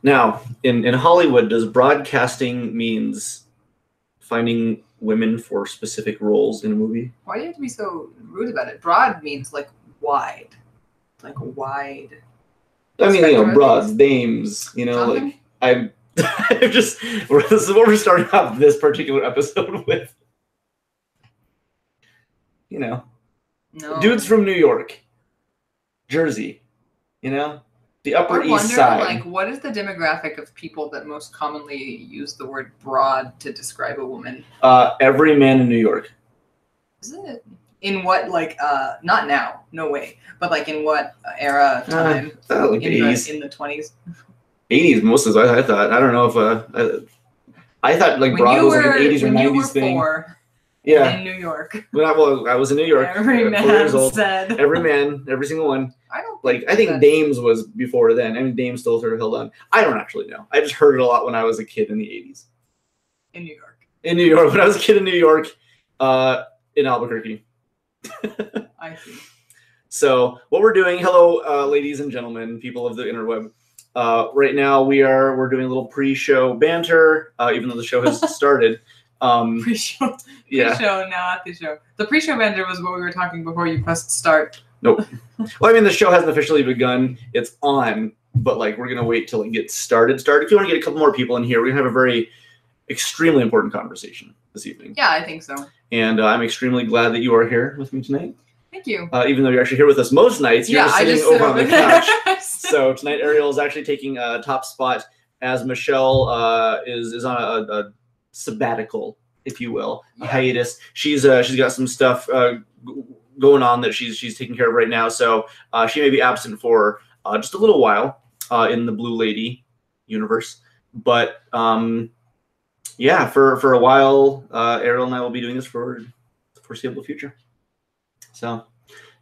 Now, in Hollywood, does broadcasting means finding women for specific roles in a movie? Why do you have to be so rude about it? Broad means like wide. Like wide. I mean, broads, dames, Jonathan? like I'm just, this is what we're starting off this particular episode with. No. Dudes from New York, Jersey, the Upper East Side. Like, what is the demographic of people that most commonly use the word broad to describe a woman? Every man in New York. Is it? In what, like, not now, no way, but like in what era, time? Like in 80s. In the 20s? 80s, most of I thought. I don't know if, I thought like broad was like an 80s or 90s thing. Yeah. In New York. I was in New York. Every man said. Every man, every single one. I think Dames was before then. I mean, Dames still sort of held on. I don't actually know. I just heard it a lot when I was a kid in the 80s. In New York. In New York. When I was a kid in New York, in Albuquerque. I see. So what we're doing, hello, ladies and gentlemen, people of the interweb. Right now we're doing a little pre-show banter, even though the show has started. Pre-show. Yeah. Pre-show, now at the show. The pre-show banter was what we were talking before you pressed start. Nope. Well, I mean, the show hasn't officially begun. It's on, but like we're gonna wait till it gets started. If you want to get a couple more people in here, we're gonna have a very extremely important conversation this evening. Yeah, I think so. And I'm extremely glad that you are here with me tonight. Thank you. Even though you're actually here with us most nights, you're just sitting over on the couch. So tonight, Ariel is actually taking a top spot as Michelle is on a sabbatical, if you will, a hiatus. She's got some stuff going on that she's taking care of right now, so she may be absent for just a little while in the Blue Lady universe. But yeah, for a while, Ariel and I will be doing this for the foreseeable future. So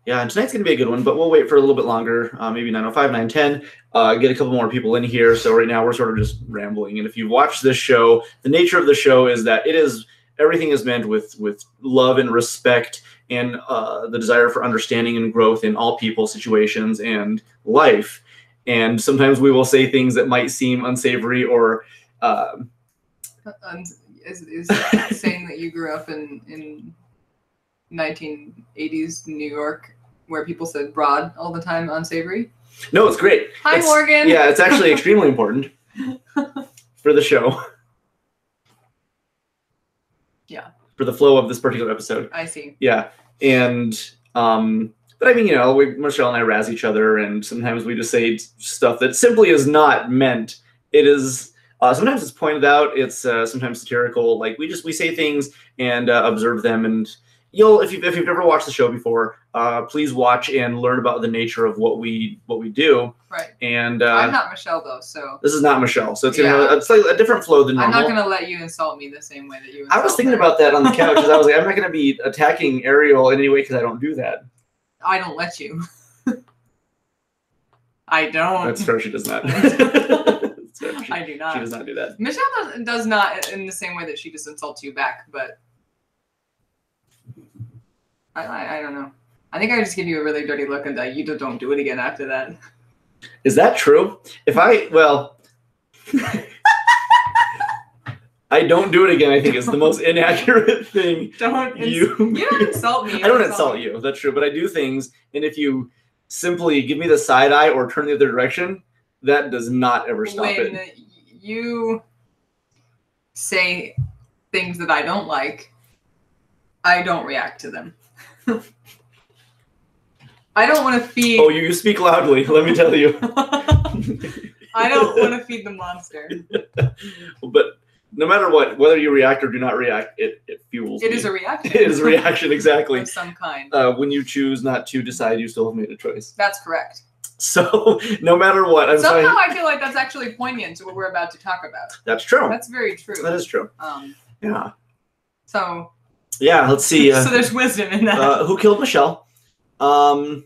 yeah, and tonight's going to be a good one, but we'll wait for a little bit longer, maybe 9:05, 9:10, get a couple more people in here. So right now we're sort of just rambling. And if you've watched this show, the nature of the show is that everything is meant with love and respect and the desire for understanding and growth in all people, situations, and life. And sometimes we will say things that might seem unsavory or... is saying that you grew up in 1980s New York where people said broad all the time unsavory? No, it's great. Hi, Morgan. Yeah, it's actually extremely important for the show. Yeah. For the flow of this particular episode. I see. Yeah. And but I mean, Michelle and I razz each other, and sometimes we just say stuff that simply is not meant. It is sometimes it's pointed out, it's sometimes satirical. Like we say things and observe them, and if you've never watched the show before, please watch and learn about the nature of what we do. Right. And I'm not Michelle though, so this is not Michelle, so it's it's like a different flow than normal. I'm not gonna let you insult me the same way that you. I was thinking about that on the couch, because I was like, I'm not gonna be attacking Ariel in any way because I don't do that. I don't let you. I don't. That's fair. She does not. I do not. She does not do that. Michelle does not in the same way that she just insults you back, but I don't know. I think I just give you a really dirty look and that you don't do it again after that. Is that true? I don't do it again, I think is the most inaccurate thing. You don't insult me. I don't insult you. That's true. But I do things, and if you simply give me the side eye or turn the other direction, that does not ever stop it. When you say things that I don't like, I don't react to them. I don't want to feed... Oh, you speak loudly, let me tell you. I don't want to feed the monster. But no matter what, whether you react or do not react, it fuels me. It is a reaction. It is a reaction, exactly. Of some kind. When you choose not to decide, you still have made a choice. That's correct. So, no matter what... I feel like that's actually poignant to what we're about to talk about. That's true. That's very true. That is true. Yeah. So... Yeah, let's see. So there's wisdom in that. Who killed Michelle? I'm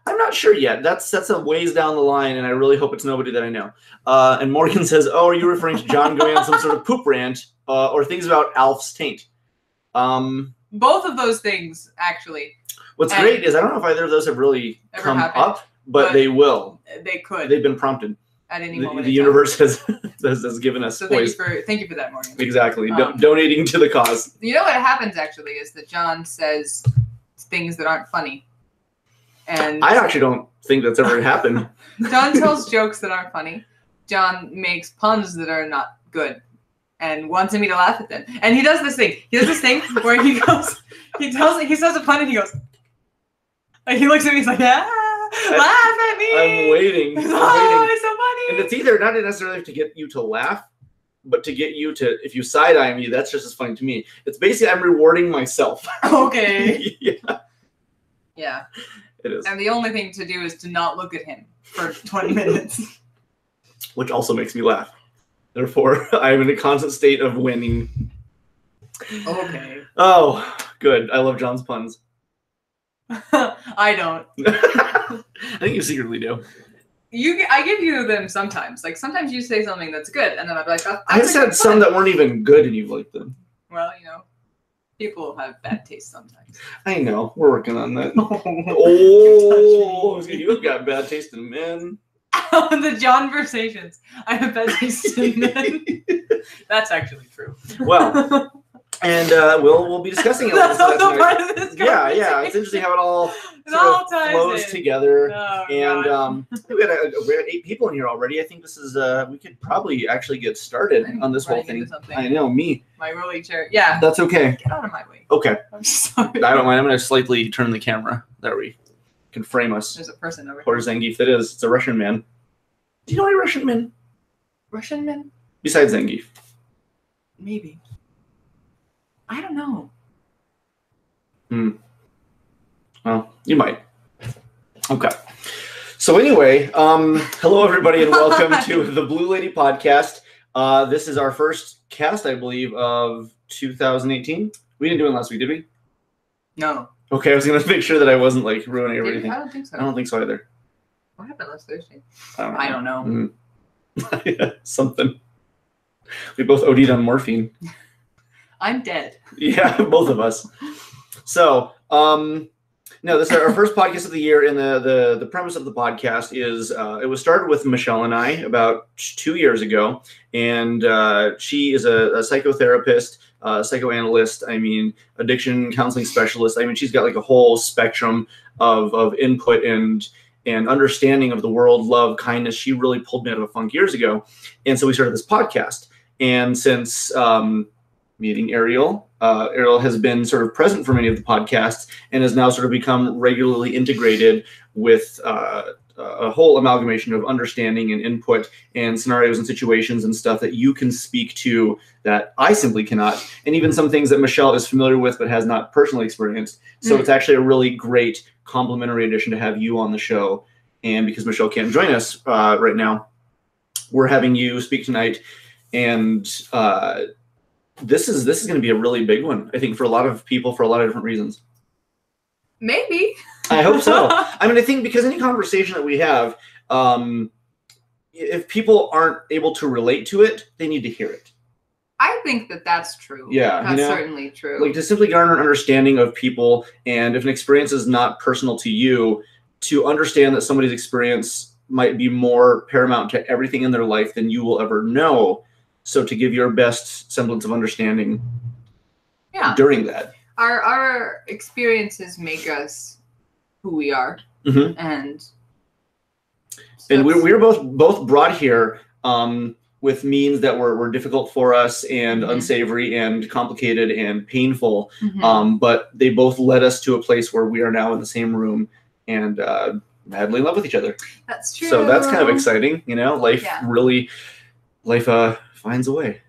not sure yet. That's a ways down the line, and I really hope it's nobody that I know. And Morgan says, "Oh, are you referring to John going on some sort of poop rant, or things about Alf's taint?" Both of those things, actually. What's great is I don't know if either of those have really come happened, up, but they will. They could. They've been prompted. at any moment. The universe has given us. So thank you for that, Morgan. Exactly, donating to the cause. You know what happens actually is that John says things that aren't funny, and I actually don't think that's ever happened. John tells jokes that aren't funny. John makes puns that are not good, and wants me to laugh at them. And he does this thing. He does this thing where he says a pun and he goes, like he looks at me, he's like, laugh at me. I'm waiting. It's so funny. And it's either not necessarily to get you to laugh, but to get you to, if you side eye me, that's just as funny to me. It's basically I'm rewarding myself. Okay. Yeah. It is. And the only thing to do is to not look at him for 20 minutes. Which also makes me laugh. Therefore, I am in a constant state of winning. Okay. Oh, good. I love John's puns. I don't. I think you secretly do. I give you them sometimes. Like sometimes you say something that's good, and then I'll be like, I've said some that weren't even good, and you've liked them. Well, people have bad taste sometimes. I know. We're working on that. Oh, you've got bad taste in men. The Johnversations. I have bad taste in men. That's actually true. Well, and we'll be discussing it. That's also part of this conversation. Yeah. It's interesting how it all flows together. Oh, and we had 8 people in here already. I think this is we could probably actually get started on this whole thing. I know, me. My rolly chair. Yeah. That's okay. Get out of my way. Okay. I'm sorry. I don't mind. I'm going to slightly turn the camera. There we can frame us. There's a person over here. Or Zangief, that is. It's a Russian man. Do you know any Russian men? Russian men? Besides Zangief. Maybe. I don't know. Well, you might. Okay. So anyway, hello everybody and welcome to the Blue Lady Podcast. This is our first cast, I believe, of 2018. We didn't do it last week, did we? No. Okay, I was going to make sure that I wasn't like ruining everything. I don't think so. I don't think so either. What happened last Thursday? I don't know. Yeah, something. We both OD'd on morphine. I'm dead. Yeah, both of us. So, no, this is our first podcast of the year, and the premise of the podcast is it was started with Michelle and I about 2 years ago, and she is a psychotherapist, psychoanalyst, addiction counseling specialist. She's got like a whole spectrum of input and understanding of the world, love, kindness. She really pulled me out of a funk years ago, and so we started this podcast. And since meeting Ariel, Ariel has been sort of present for many of the podcasts and has now sort of become regularly integrated with a whole amalgamation of understanding and input and scenarios and situations and stuff that you can speak to that I simply cannot, and even some things that Michelle is familiar with but has not personally experienced. So it's actually a really great complimentary addition to have you on the show. And because Michelle can't join us right now, we're having you speak tonight. And this is going to be a really big one, I think, for a lot of people for a lot of different reasons. Maybe. I hope so. I think because any conversation that we have, if people aren't able to relate to it, they need to hear it. I think that that's true. Yeah. That's certainly true. Like to simply garner an understanding of people, and if an experience is not personal to you, to understand that somebody's experience might be more paramount to everything in their life than you will ever know. So to give your best semblance of understanding during that. Our experiences make us who we are. Mm-hmm. And we're both brought here with means that were difficult for us and unsavory and complicated and painful. But they both led us to a place where we are now in the same room and madly in love with each other. That's true. So that's kind of exciting, Life life finds a way.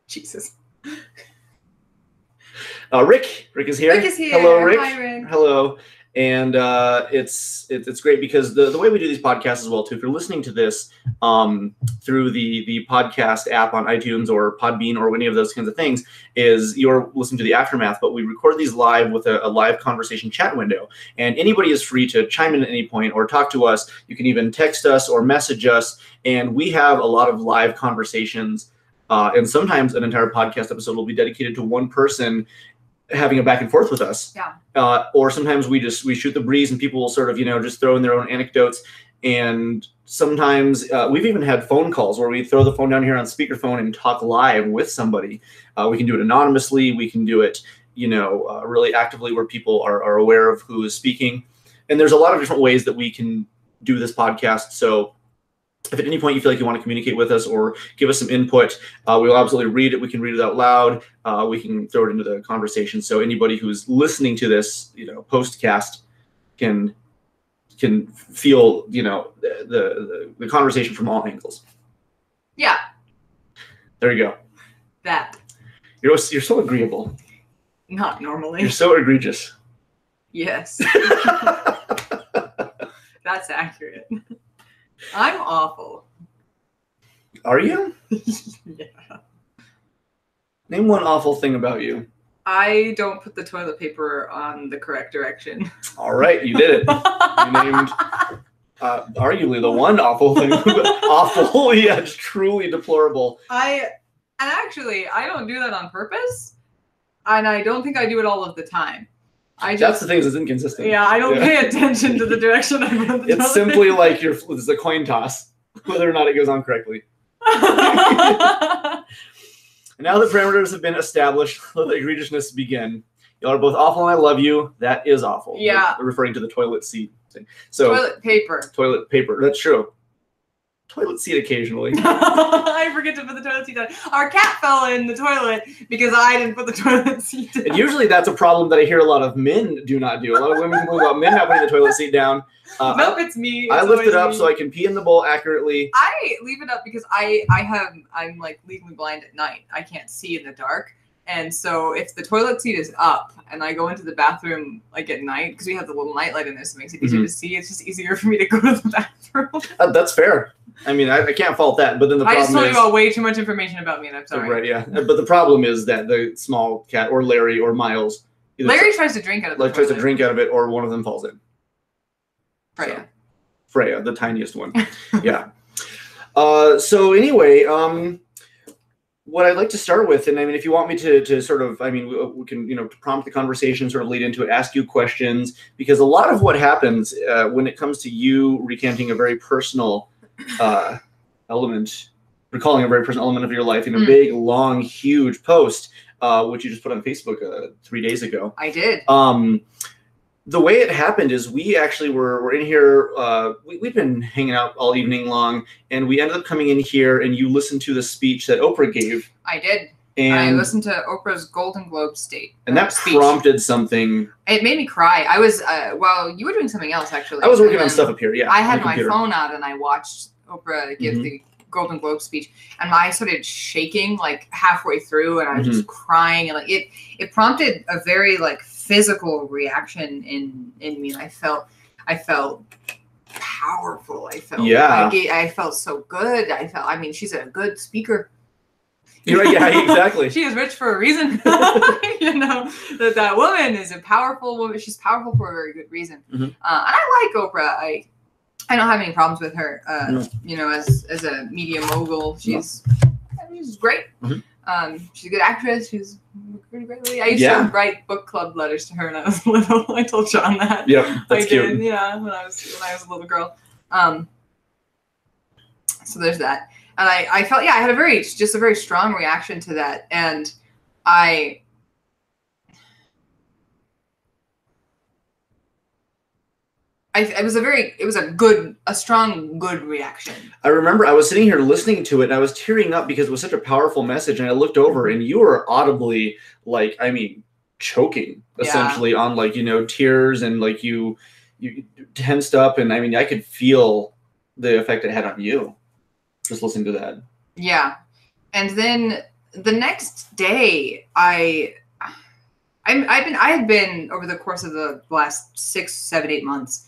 Jesus. Rick is here. Rick is here. Hello, Rick. Hi, Rick. Hello. And it's great because the way we do these podcasts as well too. If you're listening to this through the podcast app on iTunes or Podbean or any of those kinds of things, is you're listening to the aftermath. But we record these live with a live conversation chat window, and anybody is free to chime in at any point or talk to us. You can even text us or message us, and we have a lot of live conversations. And sometimes an entire podcast episode will be dedicated to one person having a back and forth with us. Yeah. Or sometimes we shoot the breeze and people will sort of, just throw in their own anecdotes. And sometimes we've even had phone calls where we throw the phone down here on speakerphone and talk live with somebody. We can do it anonymously. We can do it, really actively where people are aware of who is speaking. And there's a lot of different ways that we can do this podcast. So if at any point you feel like you want to communicate with us or give us some input, we will absolutely read it. We can read it out loud. We can throw it into the conversation. So anybody who's listening to this, postcast can feel, the conversation from all angles. Yeah. There you go. That. You're so agreeable. Not normally. You're so egregious. Yes. That's accurate. I'm awful. Are you? Yeah. Name one awful thing about you. I don't put the toilet paper on the correct direction. All right, you did it. You named arguably the one awful thing. Awful, yeah, it's truly deplorable. I don't do that on purpose, and I don't think I do it all of the time. That's the thing, is it's inconsistent. Yeah, I don't pay attention to the direction I put the It's simply like it's a coin toss, whether or not it goes on correctly. And now the parameters have been established, let the egregiousness begin. Y'all are both awful and I love you. That is awful. Yeah. We're referring to the toilet seat thing. So toilet paper. Toilet paper. That's true. Toilet seat occasionally. I forget to put the toilet seat down. Our cat fell in the toilet because I didn't put the toilet seat down. And usually that's a problem that I hear a lot of men do not do. A lot of women complain about men not putting the toilet seat down. Nope, it's me. I lift it up so I can pee in the bowl accurately. I leave it up because I'm like legally blind at night. I can't see in the dark. And so if the toilet seat is up and I go into the bathroom like at night, because we have the little nightlight in this, it makes it easier to see. It's just easier for me to go to the bathroom. That's fair. I mean, I can't fault that. But then the problem is, I just told you all way too much information about me, and I'm sorry. Right, yeah. But the problem is that the small cat, or Larry, or Miles, Larry tries to drink out of it. Tries to drink out of it, or one of them falls in. Freya, the tiniest one. Yeah. So anyway, what I'd like to start with, and I mean, if you want me to sort of, I mean, we can, prompt the conversation, sort of lead into it, ask you questions, because a lot of what happens when it comes to you recanting a very personal element, recalling a very personal element of your life in a big, long, huge post, which you just put on Facebook 3 days ago. I did. The way it happened is we actually were in here. We've been hanging out all evening long, and we ended up coming in here, and you listened to the speech that Oprah gave. I did. And I listened to Oprah's Golden Globe speech. And that prompted something. It made me cry. I was, you were doing something else, actually. I was working on stuff up here, yeah. I had my phone out, and I watched Oprah give the Golden Globe speech, and I started shaking like halfway through, and I was just crying, and like it prompted a very like physical reaction in me, and I felt powerful. I felt I felt so good. I mean, she's a good speaker. You're right, yeah, exactly. She is rich for a reason. that woman is a powerful woman. She's powerful for a very good reason. And I like Oprah. I don't have any problems with her. As a media mogul, she's great. She's a good actress. She's pretty great lady. I used to write book club letters to her when I was little. I told John that. Yeah, that's cute. Did, yeah, when I was a little girl. So there's that. And I felt, I had a very strong reaction to that. And it was a strong, good reaction. I remember I was sitting here listening to it, and I was tearing up because it was such a powerful message. And I looked over, and you were audibly, choking, essentially, on, tears, and, you tensed up. And, I mean, I could feel the effect it had on you just listening to that. Yeah. And then the next day, I had been, over the course of the last 6, 7, 8 months,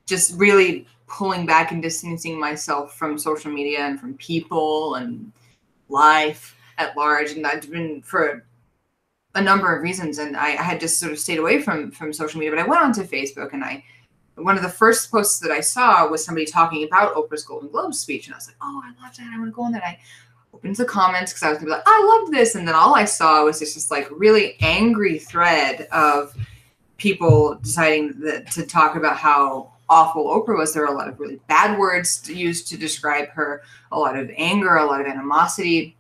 just really pulling back and distancing myself from social media and from people and life at large. And I've been for a number of reasons, and I had just sort of stayed away from social media. But I went onto Facebook, and one of the first posts that I saw was somebody talking about Oprah's Golden Globe speech. And I was like, oh, I love that. I want to go on that. I opened the comments because I was going to be like, I loved this. And then all I saw was this really angry thread of people deciding to talk about how awful Oprah was. There were a lot of really bad words used to describe her, a lot of anger, a lot of animosity.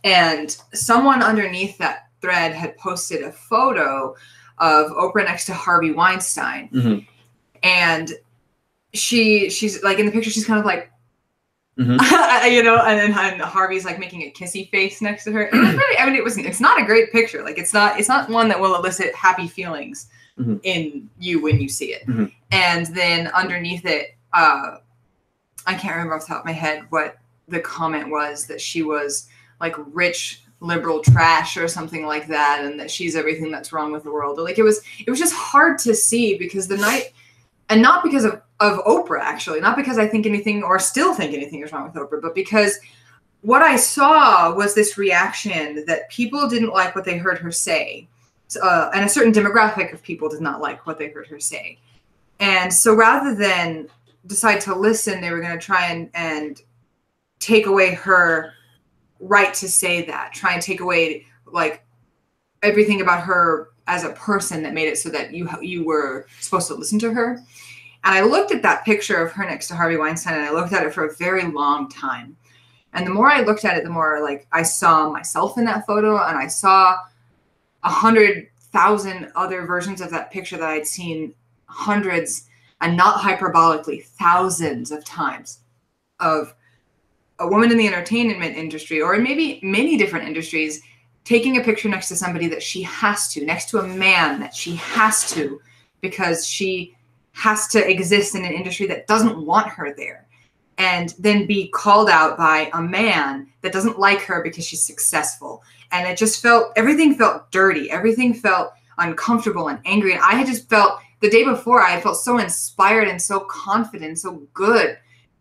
And someone underneath that thread had posted a photo of Oprah next to Harvey Weinstein. Mm-hmm. And she's like, in the picture, she's kind of like, mm-hmm. you know, and then Harvey's like making a kissy face next to her. And it was really, I mean, it's not a great picture. Like, it's not one that will elicit happy feelings mm-hmm. in you when you see it. Mm-hmm. And then underneath it, I can't remember off the top of my head what the comment was, that she was like rich liberal trash or something like that, and that she's everything that's wrong with the world. Like, it was just hard to see, because the night, and not because of Oprah, actually, not because I think anything or still think anything is wrong with Oprah, but because what I saw was this reaction that people didn't like what they heard her say. And a certain demographic of people did not like what they heard her say. And so rather than decide to listen, they were going to try and take away her right to say that, try and take away like everything about her as a person that made it so that you were supposed to listen to her. And I looked at that picture of her next to Harvey Weinstein, and I looked at it for a very long time. And the more I looked at it, the more like I saw myself in that photo, and I saw 100,000 other versions of that picture that I'd seen hundreds, and not hyperbolically, thousands of times, of a woman in the entertainment industry, or maybe many different industries, taking a picture next to somebody that she has to, next to a man that she has to, because she has to exist in an industry that doesn't want her there, and then be called out by a man that doesn't like her because she's successful. And it just everything felt dirty. Everything felt uncomfortable and angry. And I had just felt, the day before, I had felt so inspired and so confident and so good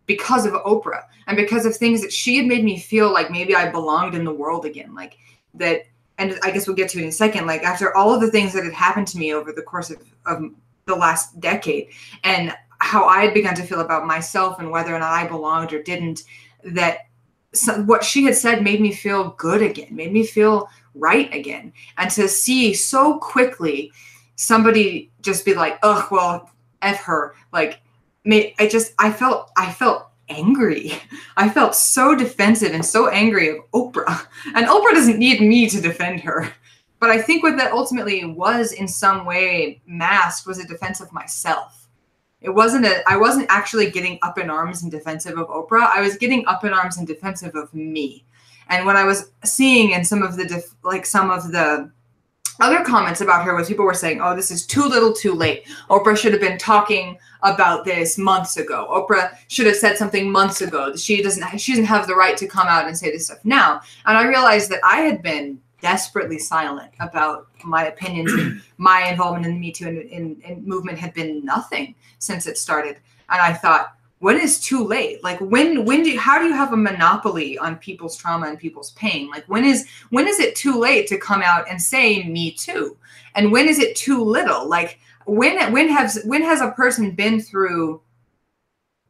because of Oprah, and because of things that she had made me feel like maybe I belonged in the world again. Like that, and I guess we'll get to it in a second, like after all of the things that had happened to me over the course of the last decade, and how I had begun to feel about myself and whether or not I belonged or didn't, that what she had said made me feel good again, made me feel right again. And to see so quickly somebody just be like, oh, well, F her, like, I felt angry. I felt so defensive and so angry of Oprah. And Oprah doesn't need me to defend her. But I think what that ultimately was in some way masked was a defense of myself. I wasn't actually getting up in arms in defensive of Oprah. I was getting up in arms in defensive of me. And when I was seeing in some of the other comments about her, was people were saying, oh, this is too little too late. Oprah should have been talking about this months ago. Oprah should have said something months ago. She doesn't have the right to come out and say this stuff now. And I realized that I had been desperately silent about my opinions, and my involvement in the Me Too and movement had been nothing since it started. And I thought, when is too late? Like how do you have a monopoly on people's trauma and people's pain? Like when is it too late to come out and say Me Too? And when is it too little? Like when has a person been through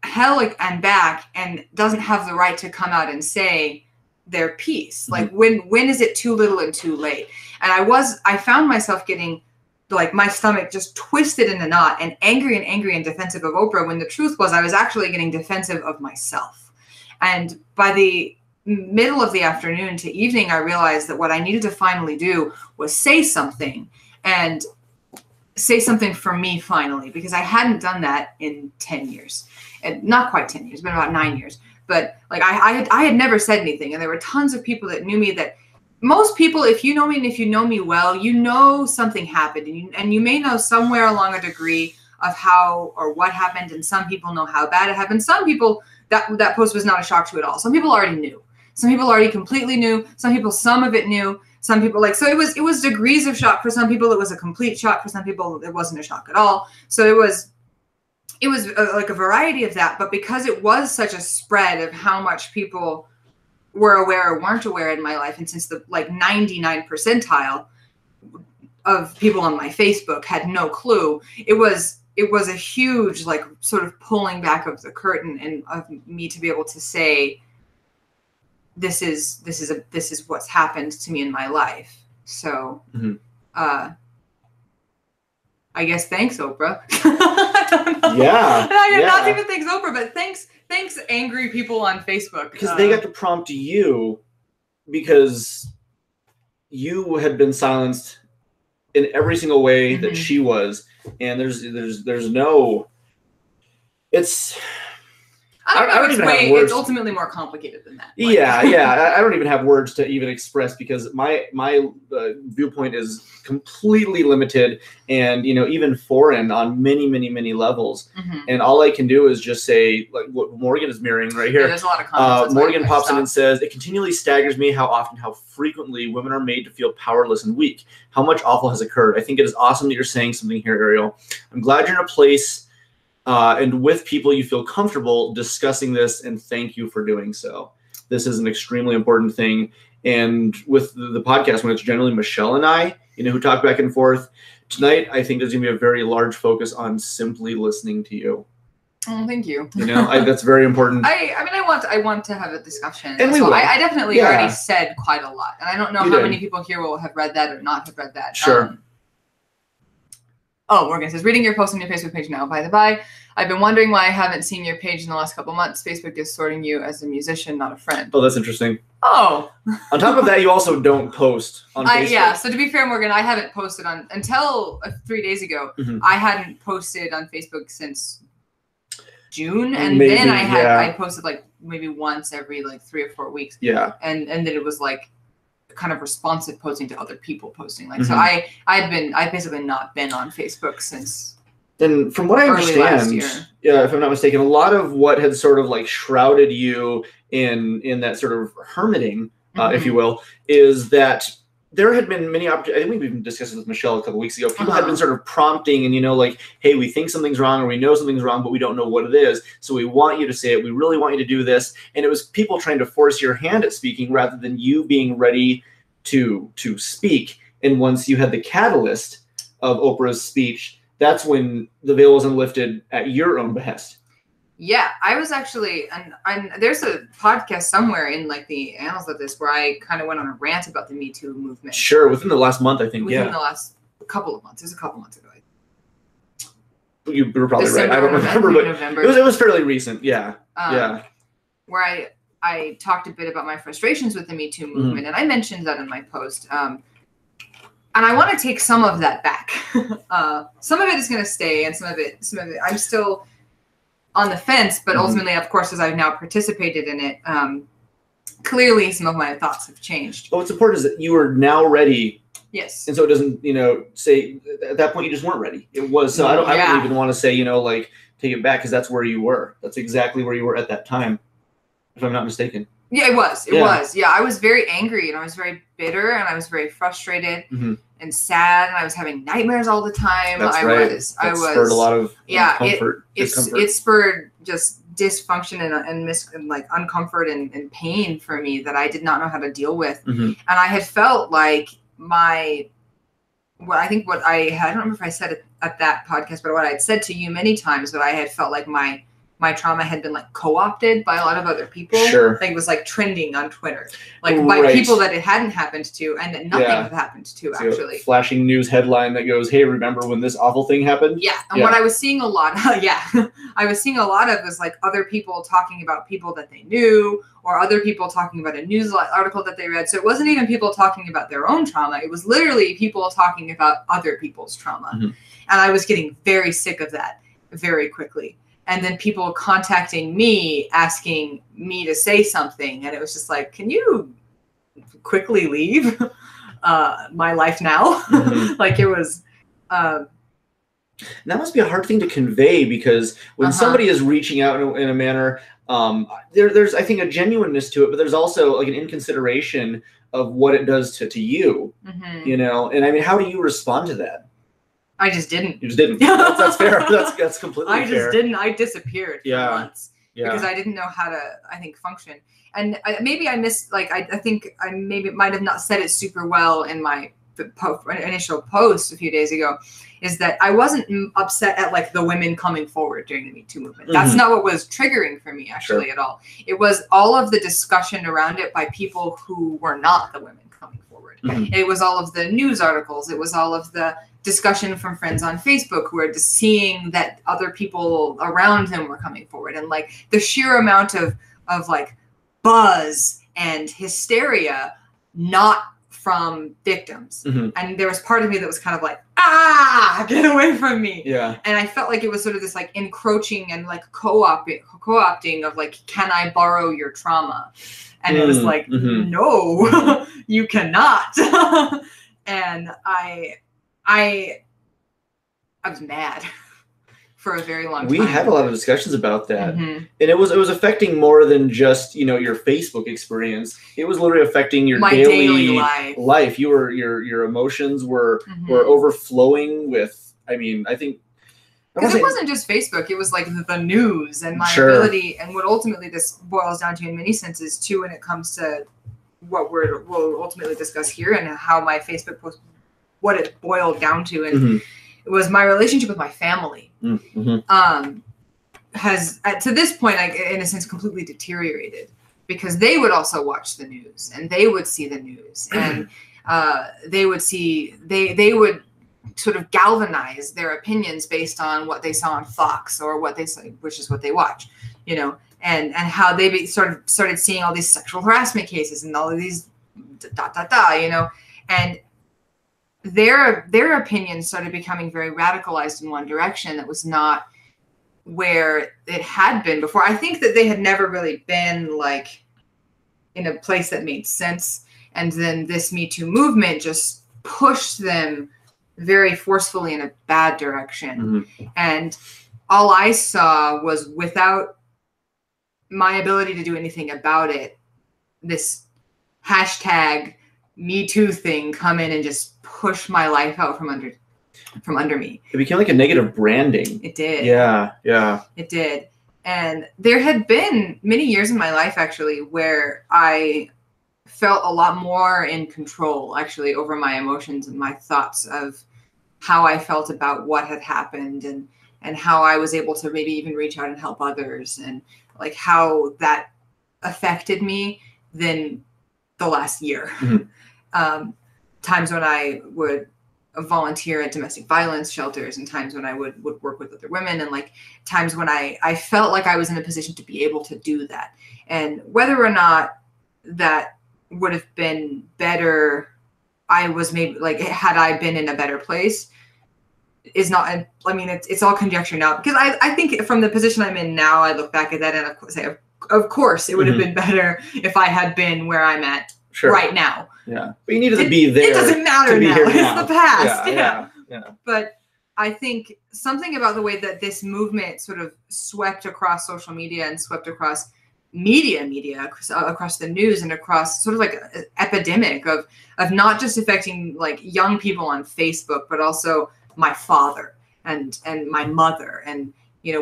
hell and back and doesn't have the right to come out and say their piece? Like when is it too little and too late? And I found myself getting like my stomach just twisted in a knot and angry and defensive of Oprah, when the truth was I was actually getting defensive of myself. And by the middle of the afternoon to evening, I realized that what I needed to finally do was say something, and say something for me finally, because I hadn't done that in 10 years, and not quite 10 years, it's been about 9 years. But like I had never said anything, and there were tons of people that knew me. That most people, if you know me and if you know me well, you know something happened, and you may know somewhere along a degree of how or what happened, and some people know how bad it happened. Some people that post was not a shock to at all. Some people already knew. Some people already completely knew. Some people, some of it knew. Some people so it was degrees of shock. For some people, it was a complete shock. For some people, it wasn't a shock at all. So it was like a variety of that. But because it was such a spread of how much people were aware or weren't aware in my life, and since the 99 percentile of people on my Facebook had no clue, it was a huge sort of pulling back of the curtain, and of me to be able to say, this is what's happened to me in my life. So I guess thanks, Oprah. I don't know. Yeah. Not even thanks Oprah, but thanks angry people on Facebook. Because they got to prompt you because you had been silenced in every single way that she was, and there's no. I don't even have words. It's ultimately more complicated than that. Like, I don't even have words to even express because my viewpoint is completely limited and even foreign on many levels. And all I can do is just say like what Morgan is mirroring right here. Yeah, there's a lot of comments. Morgan pops in and says, "It continually staggers me how frequently women are made to feel powerless and weak. How much awful has occurred. I think it is awesome that you're saying something here, Ariel. I'm glad you're in a place." And with people you feel comfortable discussing this, and thank you for doing so. This is an extremely important thing. And with the podcast, when it's generally Michelle and I, who talk back and forth, tonight I think there's going to be a very large focus on simply listening to you. Oh, thank you. That's very important. I want to have a discussion. And we will. I definitely already said quite a lot. And I don't know how many people here will have read that or not have read that. Sure. Morgan says, reading your post on your Facebook page now, by the by. I've been wondering why I haven't seen your page in the last couple months. Facebook is sorting you as a musician, not a friend. Oh, that's interesting. Oh. On top of that, you also don't post on Facebook. Yeah, so to be fair, Morgan, I haven't posted until 3 days ago. I hadn't posted on Facebook since June, and then I posted like maybe once every like 3 or 4 weeks. Yeah. And then it was like kind of responsive posting to other people posting. Like so I've basically not been on Facebook since. And from what I understand, if I'm not mistaken, a lot of what had sort of like shrouded you in that sort of hermiting, if you will, is that there had been many opportunities. I think we even discussed this with Michelle a couple weeks ago. People had been sort of prompting and, like, hey, we think something's wrong or we know something's wrong, but we don't know what it is. So we want you to say it. We really want you to do this. And it was people trying to force your hand at speaking rather than you being ready to speak. And once you had the catalyst of Oprah's speech, that's when the veil wasn't lifted at your own behest. Yeah, I was actually, and there's a podcast somewhere in like the annals of this where I kind of went on a rant about the Me Too movement. Sure, within the last month, I think. Within the last couple of months. It was a couple months ago. You were probably right. I don't remember, but November. It was fairly recent. Yeah, Where I talked a bit about my frustrations with the Me Too movement, and I mentioned that in my post. And I want to take some of that back. Some of it is going to stay, and some of it, I'm still on the fence. But ultimately, of course, as I've now participated in it, clearly some of my thoughts have changed. But what's important is that you are now ready. Yes. And so it doesn't, say at that point you just weren't ready. It was. So I don't even want to say, like take it back because that's where you were. That's exactly where you were at that time, if I'm not mistaken. Yeah, it was. It was. Yeah, I was very angry and I was very bitter and I was very frustrated and sad and I was having nightmares all the time. That's right. I was spurred a lot of discomfort. It spurred just dysfunction and like uncomfort and pain for me that I did not know how to deal with. And I had felt like I don't remember if I said it at that podcast, but what I'd said to you many times, that I had felt like my trauma had been like co-opted by a lot of other people. Sure. Like it was like trending on Twitter, like by people that it hadn't happened to and that nothing had happened to actually. Flashing news headline that goes, hey, remember when this awful thing happened? Yeah. And what I was seeing a lot, I was seeing a lot of was like other people talking about people that they knew or other people talking about a news article that they read. So it wasn't even people talking about their own trauma. It was literally people talking about other people's trauma. And I was getting very sick of that very quickly. And then people contacting me, asking me to say something. And it was just like, can you quickly leave my life now? Like it was... that must be a hard thing to convey because when somebody is reaching out in a manner, there's, I think, a genuineness to it, but there's also like an inconsideration of what it does to you, And I mean, how do you respond to that? I just didn't. You just didn't. That's fair. That's completely fair. I just didn't. I disappeared for months because I didn't know how to, I think, function. And maybe I missed, like, I think I maybe might have not said it super well in my initial post a few days ago, is that I wasn't upset at, like, the women coming forward during the Me Too movement. That's not what was triggering for me, actually, at all. It was all of the discussion around it by people who were not the women coming forward. Mm-hmm. It was all of the news articles. It was all of the discussion from friends on Facebook who were just seeing that other people around them were coming forward, and like the sheer amount of like buzz and hysteria, not from victims. Mm-hmm. And there was part of me that was kind of like, get away from me. Yeah. And I felt like it was sort of this like encroaching and like co-opting of like, can I borrow your trauma? And it was like, no, you cannot. And I was mad for a very long time. We had a lot of discussions about that. And it was affecting more than just, your Facebook experience. It was literally affecting your daily life. Your emotions were overflowing with, I think. Because it wasn't just Facebook, it was like the news and my ability, and what ultimately this boils down to in many senses too, when it comes to what we'll ultimately discuss here and how my Facebook post, what it boiled down to, and it was my relationship with my family. Has to this point, in a sense, completely deteriorated, because they would also watch the news and they would see the news and they would sort of galvanize their opinions based on what they saw on Fox or what they saw, which is what they watch, and how they started seeing all these sexual harassment cases and all of these and their opinions started becoming very radicalized in one direction that was not where it had been before. I think that they had never really been like in a place that made sense. And then this Me Too movement just pushed them very forcefully in a bad direction. And all I saw was, without my ability to do anything about it, this hashtag Me Too thing come in and just push my life out from under me. It became like a negative branding. It did. Yeah. It did. And there had been many years in my life, actually, where I felt a lot more in control, actually, over my emotions and my thoughts of how I felt about what had happened, and how I was able to maybe even reach out and help others, and like how that affected me than the last year. Times when I would volunteer at domestic violence shelters, and times when I would work with other women, and like times when I felt like I was in a position to be able to do that. And whether or not that would have been better, I was maybe like, had I been in a better place, is not, I mean, it's all conjecture now, because I think from the position I'm in now, I look back at that and of course it would have been better if I had been where I'm at right now. Yeah. But you needed to be there. It doesn't matter now. It's the past. Yeah. But I think something about the way that this movement sort of swept across social media and swept across media, across the news, and across sort of like an epidemic of not just affecting like young people on Facebook, but also my father and my mother, and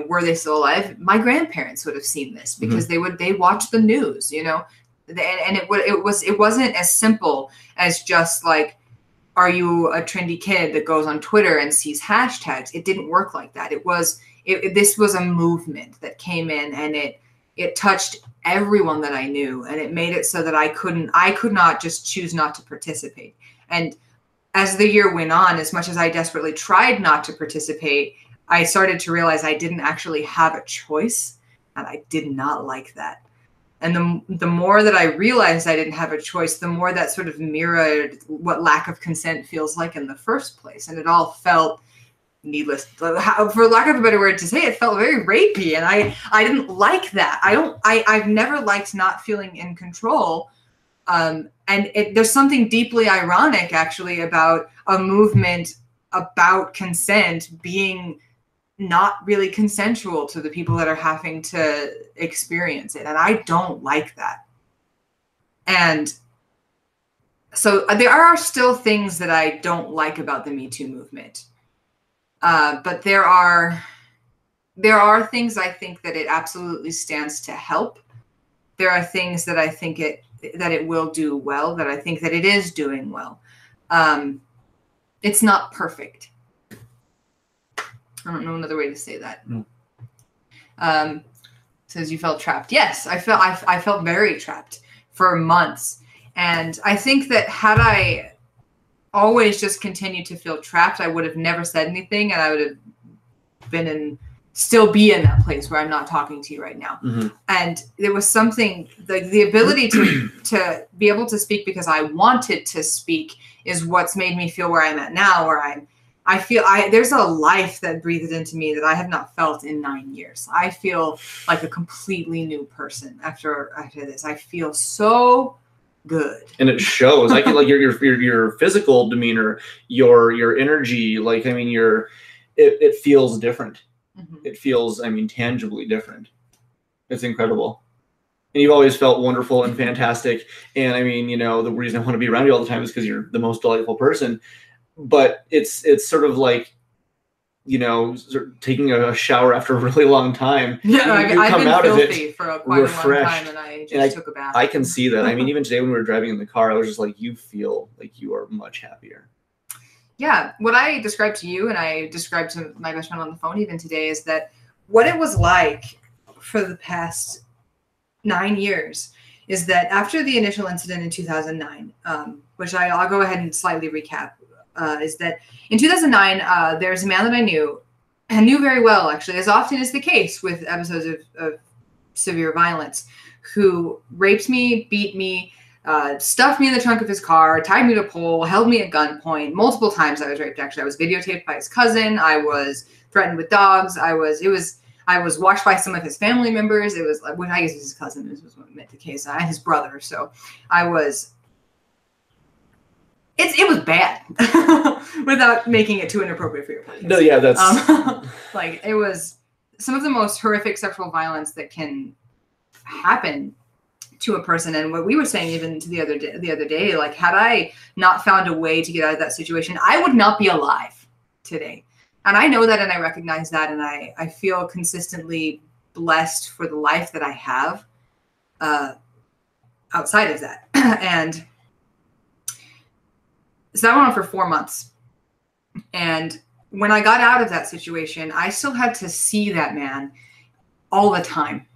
were they still alive? My grandparents would have seen this, because they watched the news, and it wasn't as simple as just like, are you a trendy kid that goes on Twitter and sees hashtags? It didn't work like that. This was a movement that came in, and it touched everyone that I knew, and it made it so that I could not just choose not to participate. And as the year went on, as much as I desperately tried not to participate, I started to realize I didn't actually have a choice, and I did not like that. And the more that I realized I didn't have a choice, the more that sort of mirrored what lack of consent feels like in the first place. And it all felt needless, for lack of a better word to say, it felt very rapey, and I didn't like that. I've never liked not feeling in control. And there's something deeply ironic, actually, about a movement about consent being not really consensual to the people that are having to experience it. And I don't like that. And so there are still things that I don't like about the Me Too movement. But there are things I think that it absolutely stands to help. There are things that I think that it will do well, that I think that it is doing well. It's not perfect. I don't know another way to say that. Says you felt trapped. Yes, I felt very trapped for months. And I think that had I always just continued to feel trapped. I would have never said anything, and I would have still be in that place where I'm not talking to you right now. Mm-hmm. And there was something, the ability to be able to speak because I wanted to speak is what's made me feel where I'm at now, where I feel there's a life that breathed into me that I have not felt in 9 years. I feel like a completely new person after this. I feel so good, and it shows. Like your physical demeanor, your energy. Like, I mean, it feels different. Mm-hmm. It feels, I mean, tangibly different. It's incredible. And you've always felt wonderful and fantastic. And I mean, you know, the reason I want to be around you all the time is because you're the most delightful person. But it's sort of like, you know, taking a shower after a really long time. Yeah, you I've come been out filthy of it for quite refreshed. a long time, and I just took a bath. I can see that. I mean, even today when we were driving in the car, I was just like, you feel like you are much happier. Yeah, what I described to you, and I described to my best friend on the phone even today, is that what it was like for the past 9 years is that after the initial incident in 2009, which I'll go ahead and slightly recap, is that in 2009, there's a man that I knew, and knew very well, actually, as often is the case with episodes of severe violence, who raped me, beat me, stuffed me in the trunk of his car, tied me to a pole, held me at gunpoint. Multiple times I was raped, actually. I was videotaped by his cousin. I was threatened with dogs. I was watched by some of his family members. It was, well, I guess it was his cousin. This was what meant the case. I had his brother. So I was, it was bad without making it too inappropriate for your podcast. No, yeah, that's like, it was some of the most horrific sexual violence that can happen to a person. And what we were saying even to the other day, like, had I not found a way to get out of that situation, I would not be alive today. And I know that, and I recognize that, and I feel consistently blessed for the life that I have outside of that. And so that went on for 4 months. And when I got out of that situation, I still had to see that man all the time,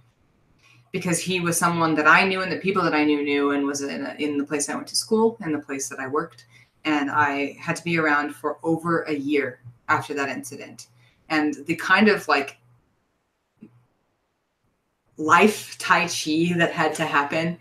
because he was someone that I knew, and the people that I knew, and was in the place I went to school, and the place that I worked. And I had to be around for over a year after that incident. And the kind of like life Tai Chi that had to happen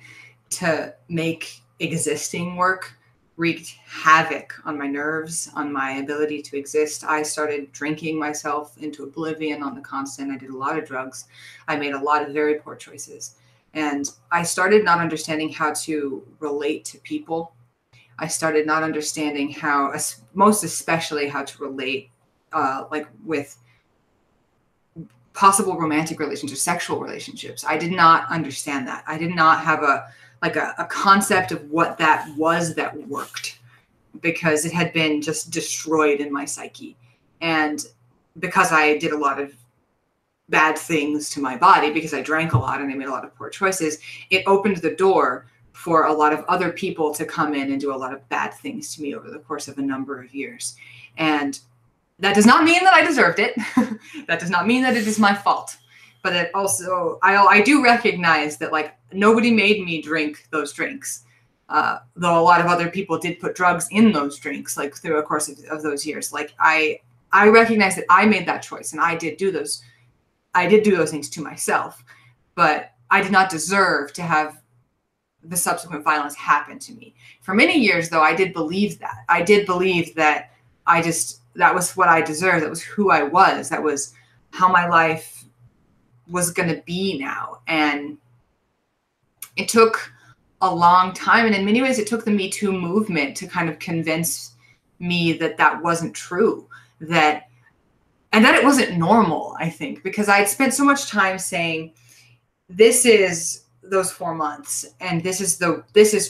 to make existing work wreaked havoc on my nerves, on my ability to exist. I started drinking myself into oblivion on the constant. I did a lot of drugs. I made a lot of very poor choices. And I started not understanding how to relate to people. I started not understanding how, most especially how to relate like with possible romantic relationships, sexual relationships. I did not understand that. I did not have a concept of what that was that worked, because it had been just destroyed in my psyche. And because I did a lot of bad things to my body, because I drank a lot and I made a lot of poor choices, it opened the door for a lot of other people to come in and do a lot of bad things to me over the course of a number of years. And that does not mean that I deserved it. That does not mean that it is my fault. But it also, I do recognize that, like, nobody made me drink those drinks. Though a lot of other people did put drugs in those drinks, like, through the course of those years. Like, I recognize that I made that choice, and I did do those things to myself. But I did not deserve to have the subsequent violence happen to me. For many years, though, I did believe that. I did believe that that was what I deserved. That was who I was. That was how my life was going to be now. And it took a long time. And in many ways, it took the Me Too movement to kind of convince me that that wasn't true, and that it wasn't normal, I think, because I had spent so much time saying, this is those 4 months, and this is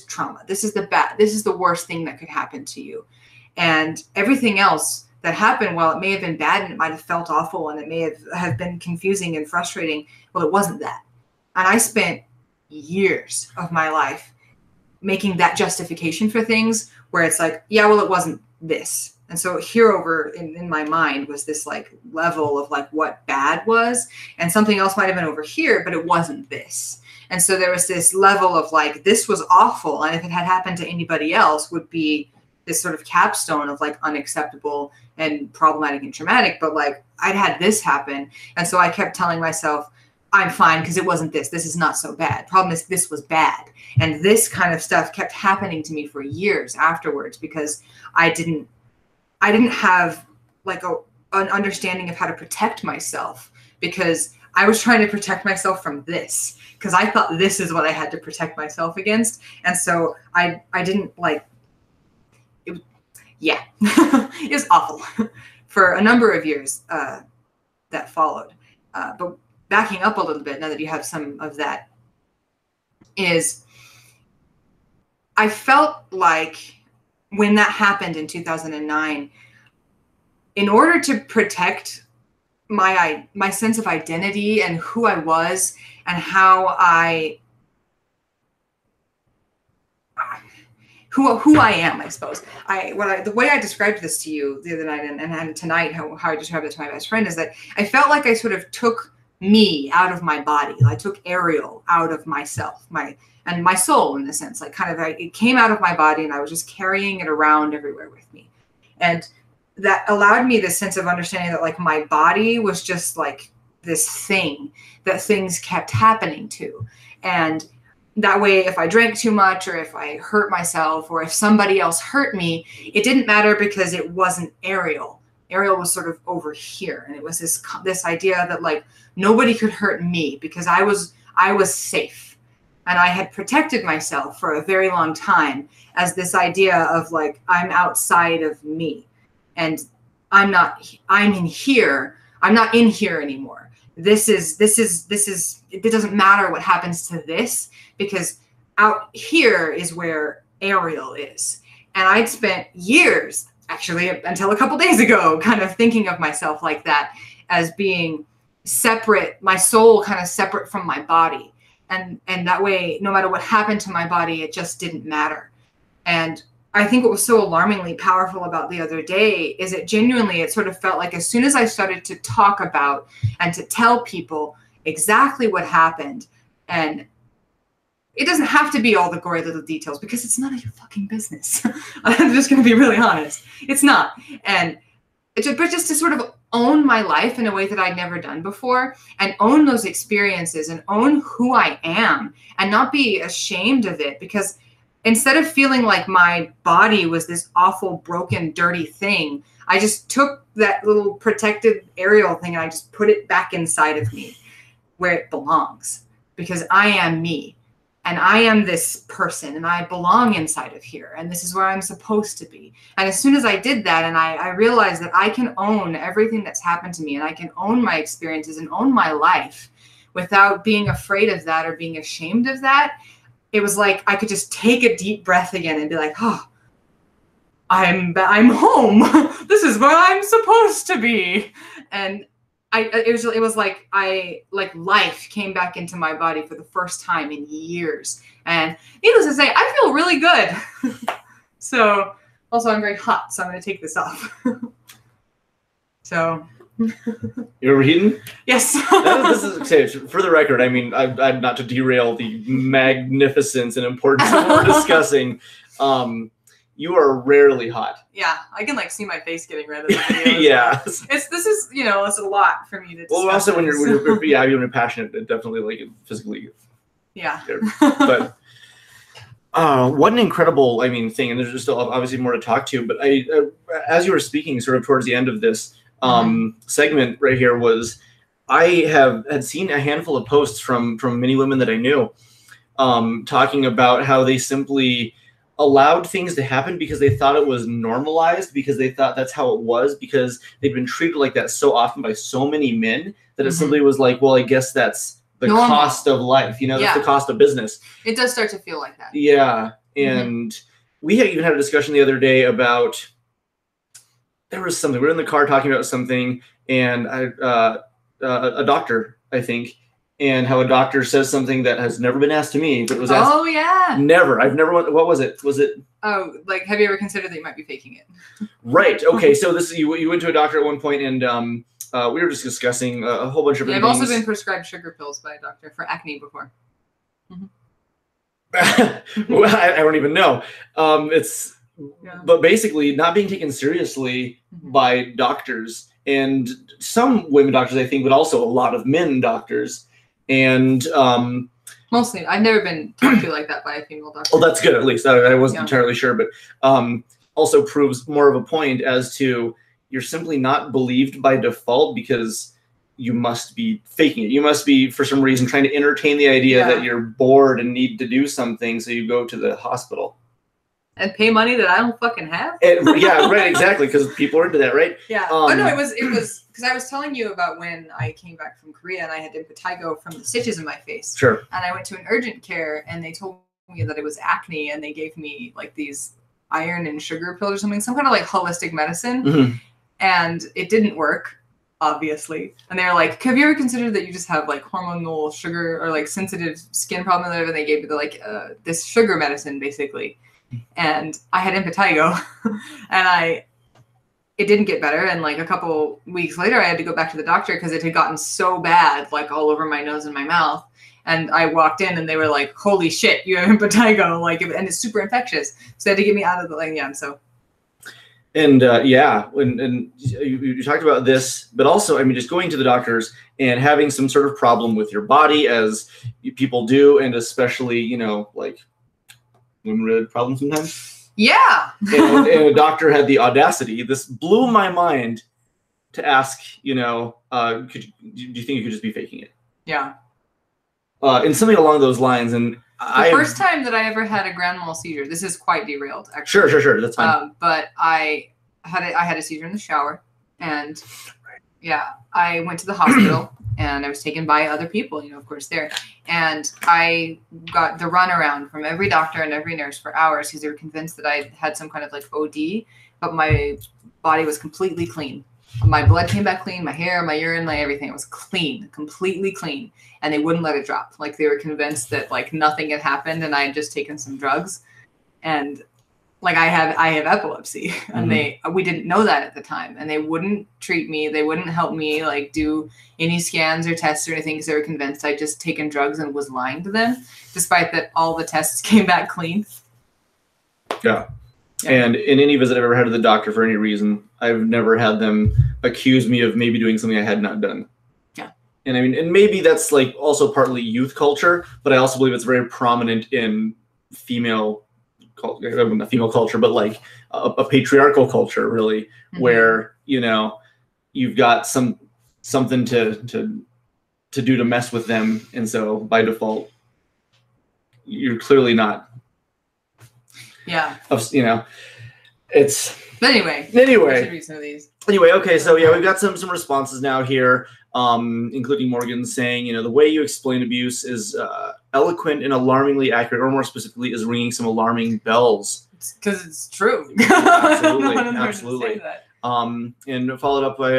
trauma. This is the worst thing that could happen to you. And everything else that happened, while it may have been bad and it might have felt awful and it may have been confusing and frustrating, well, it wasn't that. And I spent years of my life making that justification for things where it's like, yeah, well, it wasn't this. And so here over in my mind was this like level of like what bad was, and something else might have been over here, but it wasn't this. And so there was this level of like, this was awful. And if it had happened to anybody else, would be this sort of capstone of like unacceptable and problematic and traumatic, but like I'd had this happen. And so I kept telling myself, I'm fine because it wasn't this. This is not so bad. Problem is this was bad. And this kind of stuff kept happening to me for years afterwards because I didn't have like an understanding of how to protect myself, because I was trying to protect myself from this because I thought this is what I had to protect myself against. And so I didn't like it. Yeah, it was awful for a number of years that followed. But backing up a little bit, now that you have some of that, is I felt like when that happened in 2009, in order to protect my sense of identity and who I was and how who I am, I suppose. The way I described this to you the other night and tonight, how I described it to my best friend, is that I felt like I sort of took me out of my body. I took Ariel out of myself, and my soul, in a sense, like kind of it came out of my body and I was just carrying it around everywhere with me. And that allowed me this sense of understanding that like my body was just like this thing that things kept happening to. And that way, if I drank too much or if I hurt myself or if somebody else hurt me, it didn't matter because it wasn't Ariel. Ariel was sort of over here. And it was this idea that like nobody could hurt me because I was safe. And I had protected myself for a very long time as this idea of like, I'm outside of me and I'm in here. I'm not in here anymore. This is, it doesn't matter what happens to this because out here is where Ariel is. And I'd spent years, actually until a couple days ago, kind of thinking of myself like that, as being separate, my soul kind of separate from my body. And that way, no matter what happened to my body, it just didn't matter. And I think what was so alarmingly powerful about the other day is it sort of felt like as soon as I started to talk about and to tell people exactly what happened, and it doesn't have to be all the gory little details because it's none of your fucking business. I'm just going to be really honest. It's not. But just to sort of own my life in a way that I'd never done before and own those experiences and own who I am and not be ashamed of it, because instead of feeling like my body was this awful, broken, dirty thing, I just took that little protected Ariel thing and I just put it back inside of me where it belongs, because I am me. And I am this person and I belong inside of here. And this is where I'm supposed to be. And as soon as I did that and I realized that I can own everything that's happened to me and I can own my experiences and own my life without being afraid of that or being ashamed of that, it was like I could just take a deep breath again and be like, oh, I'm home. This is where I'm supposed to be. And it was like life came back into my body for the first time in years. And needless to say, I feel really good. So also I'm very hot, so I'm going to take this off. So. You overheating? Yes. This is, for the record, I mean, I'm not to derail the magnificence and importance of what we're discussing. You are rarely hot. Yeah, I can like see my face getting red. In the video. Yeah, it's a lot for me to. Well, also when you're passionate, it definitely like physically. Yeah. But what an incredible, thing, and there's just still obviously more to talk to. But as you were speaking, sort of towards the end of this segment right here, I had seen a handful of posts from many women that I knew, talking about how they simply allowed things to happen because they thought it was normalized, because they thought that's how it was, because they'd been treated like that so often by so many men that it simply was like, well, I guess that's the cost of life, that's the cost of business. It does start to feel like that. Yeah. And we had even had a discussion the other day about, there was something, we were in the car talking about something, and a doctor, I think, and how a doctor says something that has never been asked to me, but was asked. Oh, yeah. Never. I've never. What was it? Was it? Oh, like, have you ever considered that you might be faking it? Right. Okay. So you went to a doctor at one point, and we were just discussing a whole bunch of things. I've also been prescribed sugar pills by a doctor for acne before. Well, I don't even know. It's but basically not being taken seriously by doctors, and some women doctors, I think, but also a lot of men doctors. And mostly, I've never been talked to like that by a female doctor. Well, that's good, at least. I wasn't entirely sure, but also proves more of a point as to you're simply not believed by default because you must be faking it. You must be, for some reason, trying to entertain the idea that you're bored and need to do something, so you go to the hospital. And pay money that I don't fucking have? Yeah, right, exactly, because people are into that, right? Yeah. Oh, no, it was because I was telling you about when I came back from Korea and I had impetigo from the stitches in my face. Sure. And I went to an urgent care and they told me that it was acne and they gave me like these iron and sugar pills or something, some kind of like holistic medicine. And it didn't work, obviously. And they were like, have you ever considered that you just have like hormonal sugar or like sensitive skin problem? And they gave me this sugar medicine, basically. And I had impetigo and it didn't get better. And like a couple weeks later, I had to go back to the doctor because it had gotten so bad, like all over my nose and my mouth. And I walked in and they were like, holy shit, you have impetigo. And it's super infectious. So they had to get me out of the, so. And and you talked about this, but also, I mean, just going to the doctors and having some sort of problem with your body, as people do, and especially, like women-related problems sometimes. Yeah. and a doctor had the audacity. This blew my mind to ask, do you think you could just be faking it? Yeah. And something along those lines. And the first time that I ever had a grand mal seizure, this is quite derailed, actually. Sure. That's fine. But I had a seizure in the shower, and I went to the hospital. And I was taken by other people, of course, there. And I got the runaround from every doctor and every nurse for hours because they were convinced that I had some kind of like OD, but my body was completely clean. My blood came back clean, my hair, my urine, my everything. It was clean, completely clean. And they wouldn't let it drop. Like they were convinced that like nothing had happened and I had just taken some drugs. And like I have epilepsy, and we didn't know that at the time, and they wouldn't treat me. They wouldn't help me like do any scans or tests or anything because they were convinced I'd just taken drugs and was lying to them, despite that all the tests came back clean. Yeah. And in any visit I've ever had to the doctor for any reason, I've never had them accuse me of maybe doing something I had not done. Yeah. And I mean, and maybe that's like also partly youth culture, but I also believe it's very prominent in female culture, but like a patriarchal culture, really, where you've got something to do to mess with them, and so by default, you're clearly not. Yeah. It's. But anyway. Anyway. Some of these. Anyway. Okay. So we've got some responses now here. Including Morgan saying, the way you explain abuse is eloquent and alarmingly accurate, or more specifically, is ringing some alarming bells. Because it's true. Absolutely. And followed up by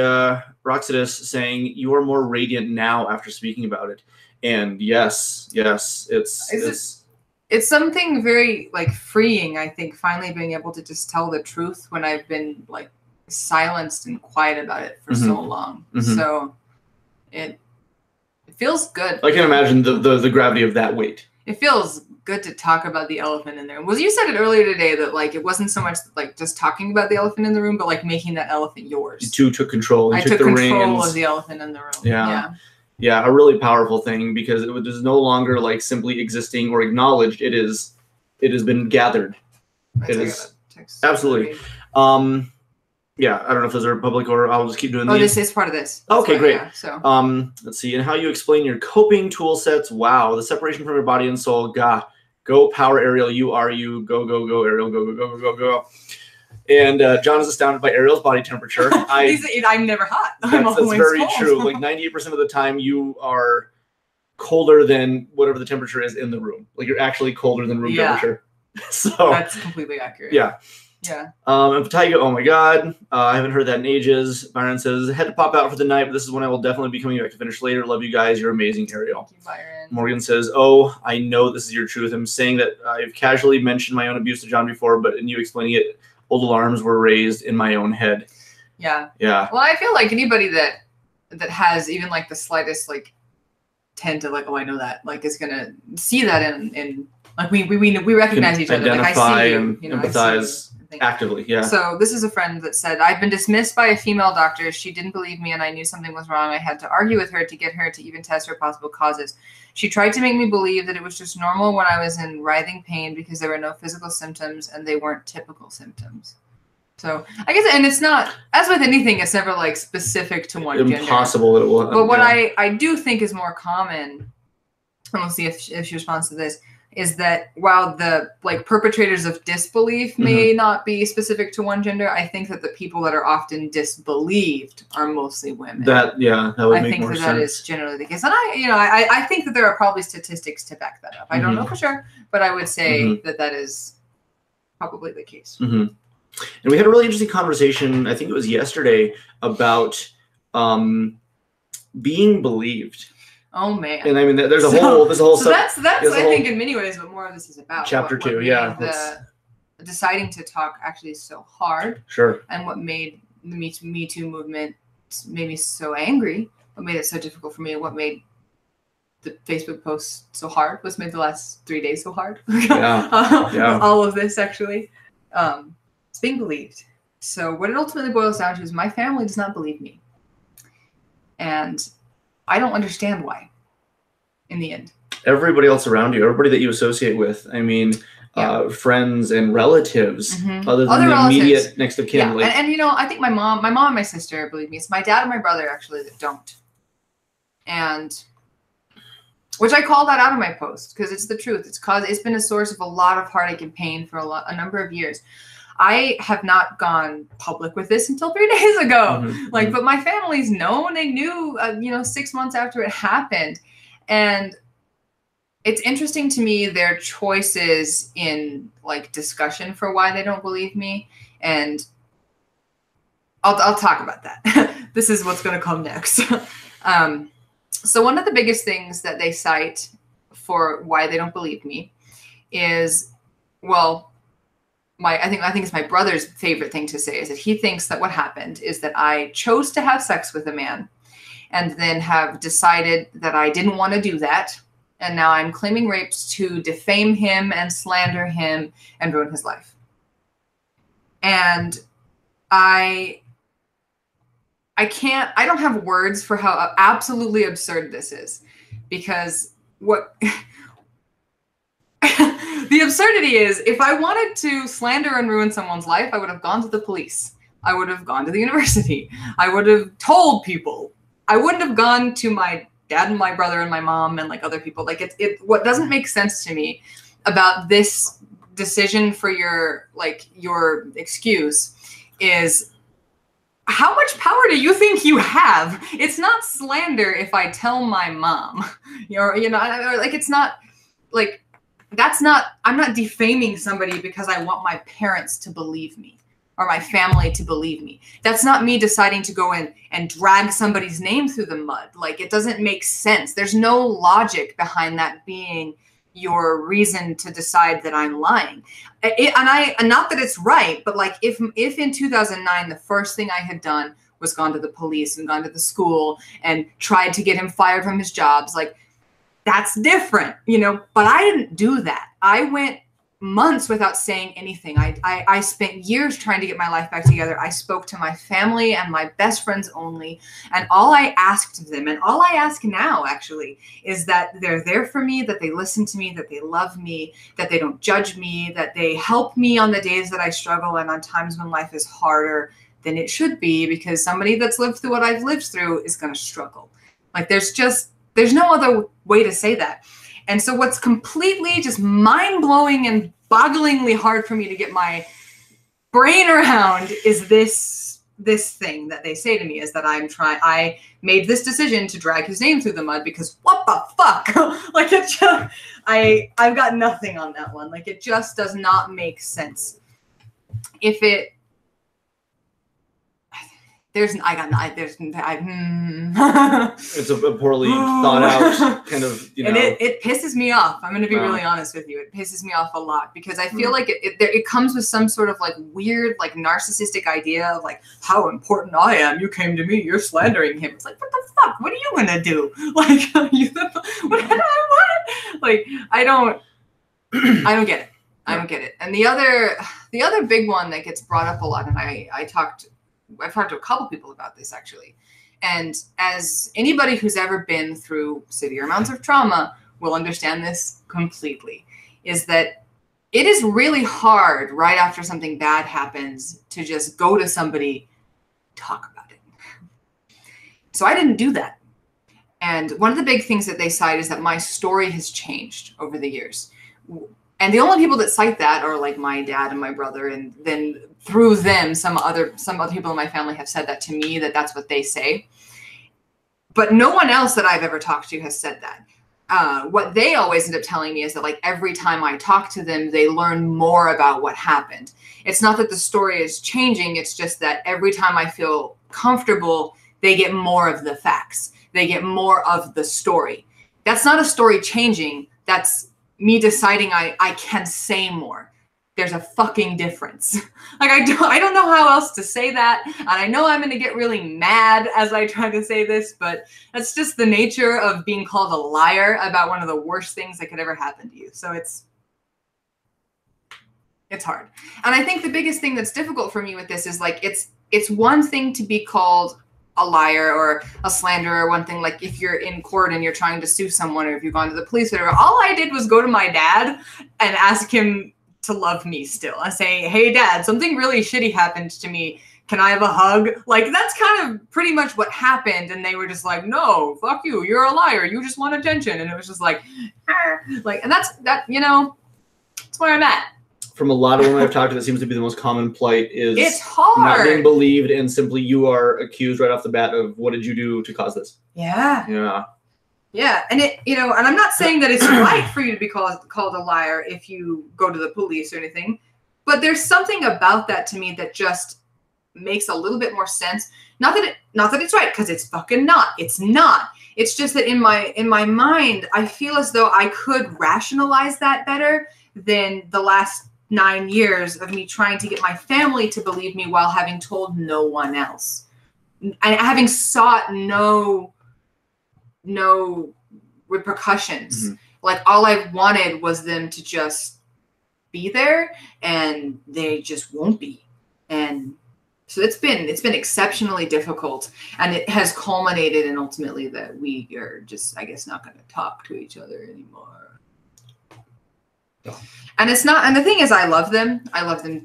Roxidus saying, you are more radiant now after speaking about it. And yes, it's something very like freeing, I think, finally being able to just tell the truth when I've been like silenced and quiet about it for so long. So it feels good. I can imagine the gravity of that weight. It feels good to talk about the elephant in there. Well, you said it earlier today that like it wasn't so much like just talking about the elephant in the room, but like making that elephant yours. You two took control. I took control of the elephant in the room. Yeah, a really powerful thing, because it is no longer like simply existing or acknowledged. It has been gathered. It is absolutely. Yeah, I don't know if those are public or I'll just keep doing these. Oh, this is part of this. Okay, great. Let's see. And how you explain your coping tool sets. Wow, the separation from your body and soul. God, go power Ariel. You are you. Go Ariel. Go. And John is astounded by Ariel's body temperature. I'm never hot. That's very true. Like 98% of the time, you are colder than whatever the temperature is in the room. Like you're actually colder than room temperature. So that's completely accurate. Yeah. And Patiga, oh my God, I haven't heard that in ages. Byron says, had to pop out for the night, but this is when I will definitely be coming back to finish later. Love you guys. You're amazing, Ariel. Thank you, Byron. Morgan says, oh, I know this is your truth. I'm saying that I've casually mentioned my own abuse to John before, but in you explaining it, old alarms were raised in my own head. Yeah. Well, I feel like anybody that has even like the slightest like tend to like, oh, I know that, like is gonna see that in like we recognize each other. Like I see you, and empathize. thing. Actively, yeah. So this is a friend that said, I've been dismissed by a female doctor. She didn't believe me and I knew something was wrong. I had to argue with her to get her to even test for possible causes. She tried to make me believe that it was just normal when I was in writhing pain because there were no physical symptoms and they weren't typical symptoms. So I guess, and it's not, as with anything, it's never like specific to one gender. Impossible that it will. But what I do think is more common, and we'll see if she responds to this, is that while the like perpetrators of disbelief may not be specific to one gender, I think that the people that are often disbelieved are mostly women. That would make more sense. I think that is generally the case. And I think that there are probably statistics to back that up. I don't know for sure, but I would say that is probably the case. And we had a really interesting conversation, I think it was yesterday, about being believed. Oh man! And I mean, there's a whole. So that's I think in many ways what more of this is about. Chapter 2, yeah. Deciding to talk actually so hard. Sure. And what made the Me Too movement made me so angry? What made it so difficult for me? What made the Facebook post so hard? What's made the last 3 days so hard? All of this actually. It's being believed. So what it ultimately boils down to is my family does not believe me. And I don't understand why in the end. Everybody else around you, everybody that you associate with, I mean, friends and relatives, other than the immediate next of kin. Yeah. Like, and I think my mom and my sister believe me. It's my dad and my brother actually that don't. And which I call that out of my post because it's the truth. It's been a source of a lot of heartache and pain for a number of years. I have not gone public with this until 3 days ago. But my family's known. They knew, 6 months after it happened. And it's interesting to me, their choices in like discussion for why they don't believe me. And I'll talk about that. This is what's going to come next. So one of the biggest things that they cite for why they don't believe me is, I think it's my brother's favorite thing to say is that he thinks that what happened is that I chose to have sex with a man and then have decided that I didn't want to do that. And now I'm claiming rapes to defame him and slander him and ruin his life. And I don't have words for how absolutely absurd this is, because the absurdity is, if I wanted to slander and ruin someone's life, I would have gone to the police. I would have gone to the university. I would have told people. I wouldn't have gone to my dad and my brother and my mom and like other people. Like what doesn't make sense to me about this decision for your excuse is, how much power do you think you have? It's not slander if I tell my mom, it's not like, I'm not defaming somebody because I want my parents to believe me or my family to believe me. That's not me deciding to go in and drag somebody's name through the mud. Like, it doesn't make sense. There's no logic behind that being your reason to decide that I'm lying. And not that it's right, but like if in 2009, the first thing I had done was gone to the police and gone to the school and tried to get him fired from his jobs, like, that's different, but I didn't do that. I went months without saying anything. I spent years trying to get my life back together. I spoke to my family and my best friends only. And all I asked of them, and all I ask now actually, is that they're there for me, that they listen to me, that they love me, that they don't judge me, that they help me on the days that I struggle and on times when life is harder than it should be, because somebody that's lived through what I've lived through is going to struggle. Like, there's no other way to say that. And so what's completely just mind-blowing and bogglingly hard for me to get my brain around is this thing that they say to me, is that I made this decision to drag his name through the mud because what the fuck? Like, I've got nothing on that one. Like, it just does not make sense. It's a poorly thought out kind of, And it pisses me off. I'm going to be really honest with you. It pisses me off a lot because I feel like it comes with some sort of like weird, like narcissistic idea of like how important I am. You came to me, you're slandering him. It's like, what the fuck? What are you going to do? Like, what? Like, I don't get it. I don't get it. And the other big one that gets brought up a lot, and I've talked to a couple people about this actually. And as anybody who's ever been through severe amounts of trauma will understand this completely, is that it is really hard right after something bad happens to just go to somebody, talk about it. So I didn't do that. And one of the big things that they cite is that my story has changed over the years. And the only people that cite that are like my dad and my brother. And then through them, some other people in my family have said that to me, that's what they say. But no one else that I've ever talked to has said that. What they always end up telling me is that like every time I talk to them, they learn more about what happened. It's not that the story is changing. It's just that every time I feel comfortable, they get more of the facts. They get more of the story. That's not a story changing. That's me deciding I can say more. There's a fucking difference. Like I don't know how else to say that. And I know I'm going to get really mad as I try to say this, but that's just the nature of being called a liar about one of the worst things that could ever happen to you. So it's hard. And I think the biggest thing that's difficult for me with this is like, it's one thing to be called a liar or a slanderer, one thing like if you're in court and you're trying to sue someone or if you've gone to the police or whatever. All I did was go to my dad and ask him to love me still. I say, hey dad, something really shitty happened to me. Can I have a hug? Like that's kind of pretty much what happened. And they were just like, no, fuck you. You're a liar. You just want attention. And it was just like, and that's where I'm at. From a lot of women I've talked to, that seems to be the most common plight is it's hard. Not being believed and simply you are accused right off the bat of what did you do to cause this? Yeah. Yeah, and and I'm not saying that it's right for you to be called a liar if you go to the police or anything, but there's something about that to me that just makes a little bit more sense. Not that it's right, because it's fucking not. It's not. It's just that in my mind, I feel as though I could rationalize that better than the last 9 years of me trying to get my family to believe me while having told no one else and having sought no repercussions. Mm-hmm. Like all I wanted was them to just be there, and they just won't be. And so it's been exceptionally difficult, and it has culminated in ultimately that we are just, I guess, not going to talk to each other anymore. Oh. And it's not, and the thing is, I love them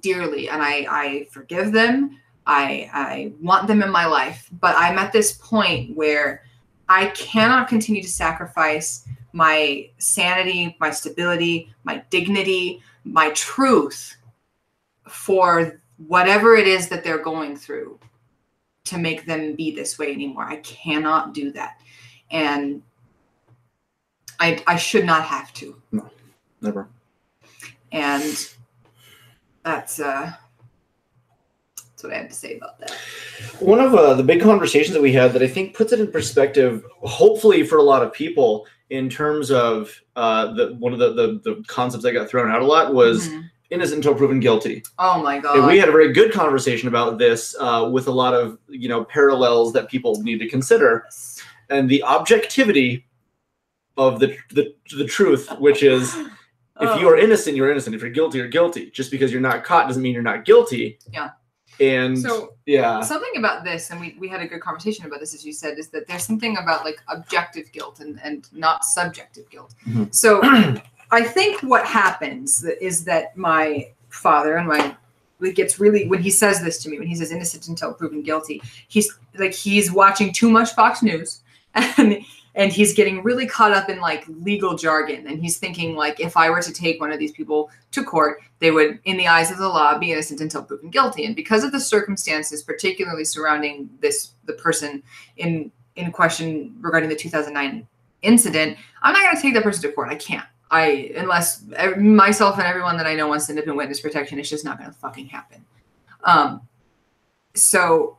dearly, and I forgive them. I want them in my life, but I'm at this point where I cannot continue to sacrifice my sanity, my stability, my dignity, my truth for whatever it is that they're going through to make them be this way anymore. I cannot do that. And I should not have to. No, never. And that's what I have to say about that. One of the big conversations that we had that I think puts it in perspective, hopefully for a lot of people, in terms of one of the concepts that got thrown out a lot was innocent until proven guilty. Oh my God. And we had a very good conversation about this with a lot of parallels that people need to consider, and the objectivity of the truth, which is if you are innocent, you're innocent. If you're guilty, you're guilty. Just because you're not caught doesn't mean you're not guilty. Yeah. And so, yeah, something about this, and we had a good conversation about this, as you said, is that there's something about like objective guilt and not subjective guilt. Mm-hmm. So I think what happens is that my father and it gets really, when he says this to me, when he says innocent until proven guilty, he's watching too much Fox News and he's getting really caught up in like legal jargon. And he's thinking like, if I were to take one of these people to court, they would, in the eyes of the law, be innocent until proven guilty. And because of the circumstances, particularly surrounding the person in question regarding the 2009 incident, I'm not going to take that person to court. I can't. Unless myself and everyone that I know wants to nip in witness protection, it's just not going to fucking happen. So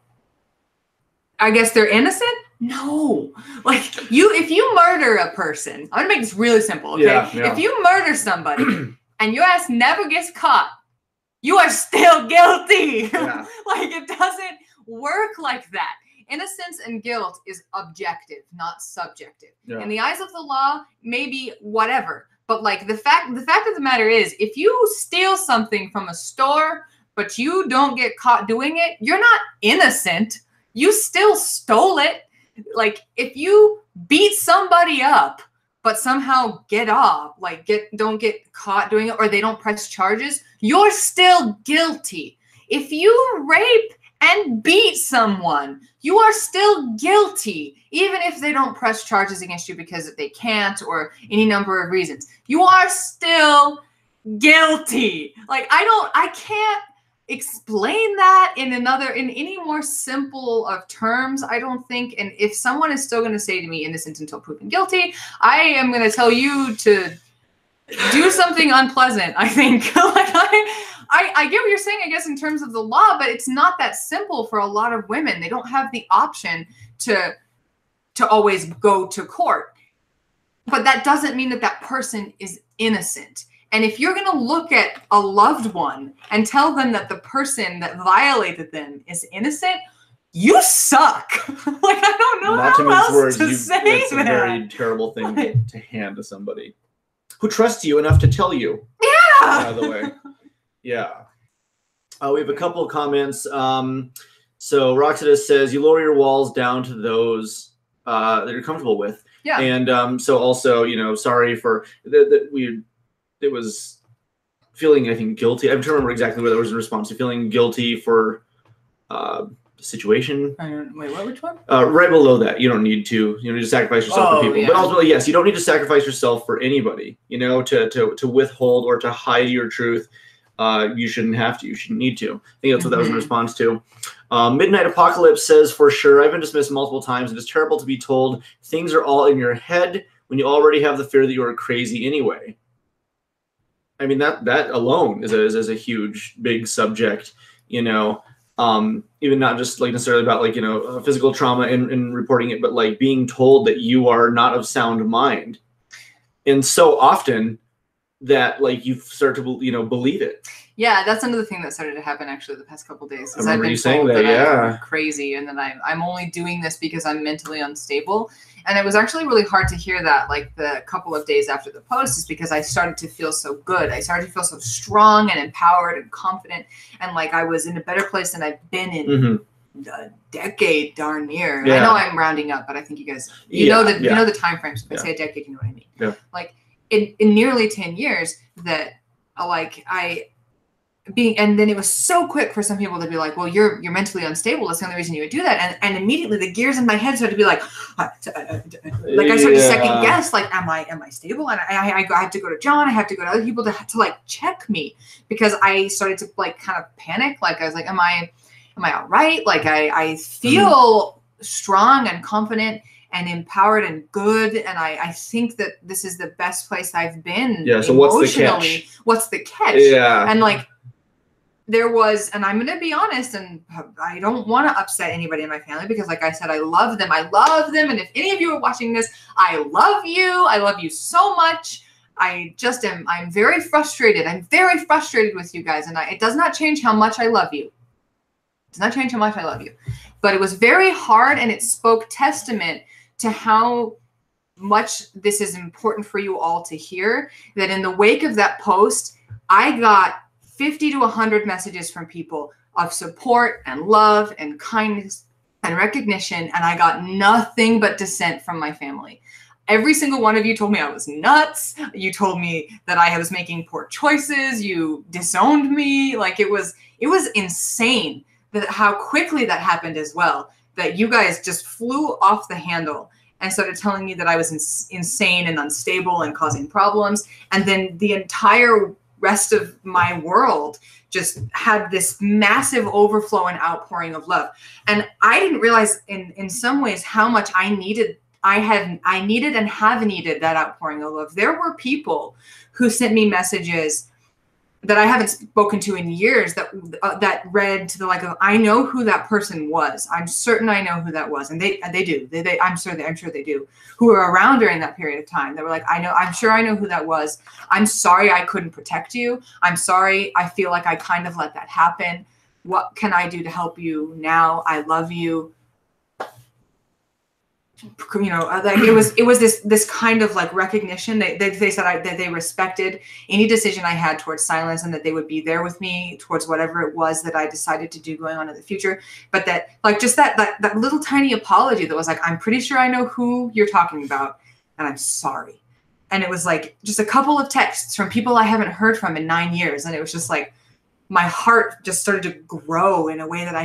I guess they're innocent? No. Like if you murder a person, I'm gonna make this really simple, okay? Yeah. If you murder somebody and your ass never gets caught, you are still guilty. Yeah. Like it doesn't work like that. Innocence and guilt is objective, not subjective. Yeah. In the eyes of the law, maybe whatever. But like the fact of the matter is, if you steal something from a store, but you don't get caught doing it, you're not innocent. You still stole it. Like if you beat somebody up, but somehow get off, like don't get caught doing it, or they don't press charges, you're still guilty. If you rape and beat someone, you are still guilty, even if they don't press charges against you because they can't or any number of reasons. You are still guilty. Like I can't explain that in any more simple of terms, I don't think. And if someone is still going to say to me innocent until proven guilty, I am going to tell you to do something unpleasant, I think. Like I get what you're saying, I guess, in terms of the law, but it's not that simple for a lot of women. They don't have the option to always go to court. But that doesn't mean that that person is innocent. And if you're going to look at a loved one and tell them that the person that violated them is innocent, you suck. Like, I don't know not how else to say that. It's a very terrible thing to hand to somebody who trusts you enough to tell you. Yeah. By the way. Yeah. We have a couple of comments. So Roxita says, you lower your walls down to those that you're comfortable with. Yeah. And so also, sorry for it was feeling, I think, guilty. I'm trying to remember exactly what that was in response to. Feeling guilty for the situation. Wait, which one? Right below that. You don't need to sacrifice yourself for people. Yeah. But ultimately, yes, you don't need to sacrifice yourself for anybody. To withhold or to hide your truth. You shouldn't have to. You shouldn't need to. I think that's what that was in response to. Midnight Apocalypse says, for sure, I've been dismissed multiple times. It is terrible to be told things are all in your head when you already have the fear that you are crazy anyway. I mean, that alone is a huge, big subject, even not just like necessarily about physical trauma and reporting it, but like being told that you are not of sound mind. And so often that like you start to believe it. Yeah, that's another thing that started to happen actually the past couple of days. I remember you saying that, yeah. I'm crazy, and then I'm only doing this because I'm mentally unstable. And it was actually really hard to hear that like the couple of days after the post, is because I started to feel so good. I started to feel so strong and empowered and confident, and like I was in a better place than I've been in a decade, darn near. Yeah. I know I'm rounding up, but I think you guys you know the time frames. If I say a decade, you know what I mean. Yeah. Like in nearly 10 years that and then it was so quick for some people to be like, well, you're mentally unstable. That's the only reason you would do that. And immediately the gears in my head started to be like I started to second guess, like, am I stable? And I have to go to John. I have to go to other people to like check me, because I started to like kind of panic. Like I was like, am I all right? Like I feel strong and confident and empowered and good, and I think that this is the best place I've been. Yeah. So emotionally. What's the catch? Yeah. And like there was, and I'm going to be honest, and I don't want to upset anybody in my family, because like I said, I love them. And if any of you are watching this, I love you. I love you so much. I'm very frustrated. I'm very frustrated with you guys. And it does not change how much I love you. It does not change how much I love you. But it was very hard, and it spoke testament to how much this is important for you all to hear, that in the wake of that post, I got 50 to 100 messages from people of support and love and kindness and recognition, and I got nothing but dissent from my family. Every single one of you told me I was nuts. You told me that I was making poor choices. You disowned me. Like it was insane that how quickly that happened as well, that you guys just flew off the handle and started telling me that I was insane and unstable and causing problems. And then the entire rest of my world just had this massive overflow and outpouring of love. And I didn't realize in some ways how much I needed and have needed that outpouring of love. There were people who sent me messages that I haven't spoken to in years that read to the like of, I know who that person was. I'm certain I know who that was. And they do. I'm sure they do. Who were around during that period of time. They were like, I'm sure I know who that was. I'm sorry I couldn't protect you. I'm sorry. I feel like I kind of let that happen. What can I do to help you now? I love you. you know, like it was this kind of like recognition. They said that they respected any decision I had towards silence, and that they would be there with me towards whatever it was that I decided to do going on in the future. But that, like, just that little tiny apology that was like, I'm pretty sure I know who you're talking about, and I'm sorry. And it was like just a couple of texts from people I haven't heard from in 9 years, and it was just like my heart just started to grow in a way that I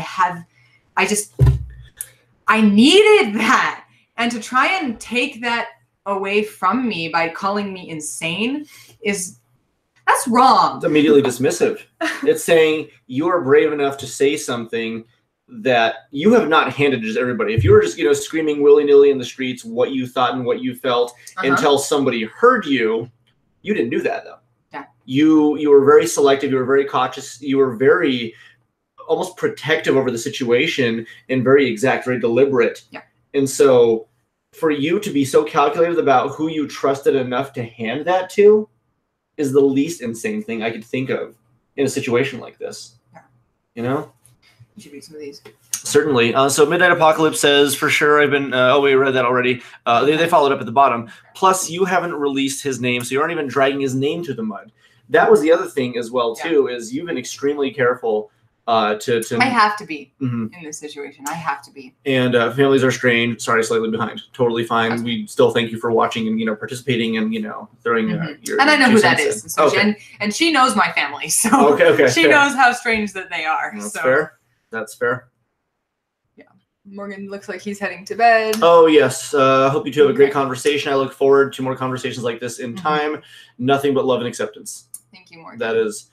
needed that. And to try and take that away from me by calling me insane that's wrong. It's immediately dismissive. It's saying you are brave enough to say something that you have not handed to just everybody. If you were just, you know, screaming willy-nilly in the streets what you thought and what you felt until somebody heard you, you didn't do that though. Yeah. You were very selective. You were very cautious. You were very almost protective over the situation and very exact, very deliberate. Yeah. And so for you to be so calculated about who you trusted enough to hand that to is the least insane thing I could think of in a situation like this. Yeah. You know? You should read some of these. Certainly. So Midnight Apocalypse says, for sure, I've been... we read that already. They followed up at the bottom. Plus, you haven't released his name, so you aren't even dragging his name to the mud. That was the other thing as well, too, is you've been extremely careful to I have to be in this situation. I have to be. And Families Are Strange. Sorry, slightly behind. Totally fine. We still thank you for watching and, you know, participating and, you know, throwing your... And I know who that is. So and she knows my family. So she knows how strange that they are. That's fair. That's fair. Yeah. Morgan looks like he's heading to bed. Oh, yes. Hope you two have a great conversation. I look forward to more conversations like this in time. Nothing but love and acceptance. Thank you, Morgan. That is...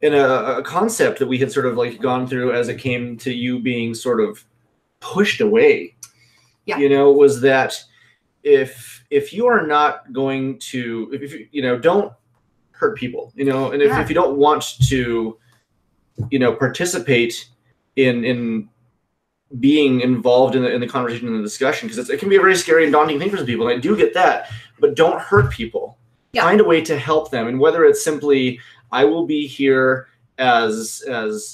in a concept that we had sort of like gone through as it came to you being sort of pushed away, you know, was that if you are not going to, if you know, don't hurt people, you know, and if you don't want to, you know, participate in being involved in the conversation and the discussion, because it can be a very scary and daunting thing for some people, and I do get that, but don't hurt people. Find a way to help them, and whether it's simply, I will be here as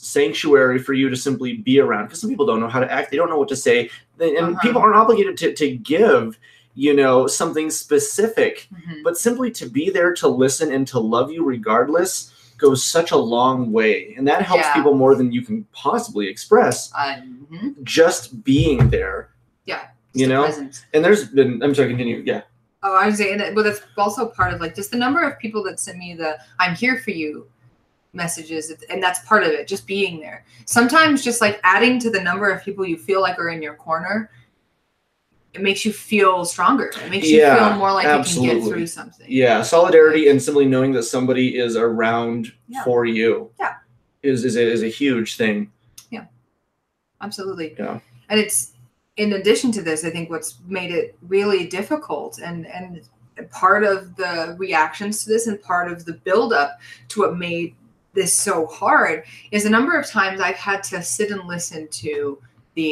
sanctuary for you to simply be around, because some people don't know how to act, they don't know what to say, and people aren't obligated to give, you know, something specific, but simply to be there to listen and to love you regardless goes such a long way, and that helps people more than you can possibly express. Just being there, you know. Presence. And there's been, I'm sorry, continue. Oh, I was saying that, but that's also part of like just the number of people that sent me the "I'm here for you" messages, and that's part of it. Just being there. Sometimes just like adding to the number of people you feel like are in your corner, it makes you feel stronger. It makes you feel more like you can get through something. Yeah, solidarity and simply knowing that somebody is around for you. Is a huge thing. Yeah, absolutely. Yeah, and it's. In addition to this, I think what's made it really difficult and part of the reactions to this and part of the buildup to what made this so hard is a number of times I've had to sit and listen to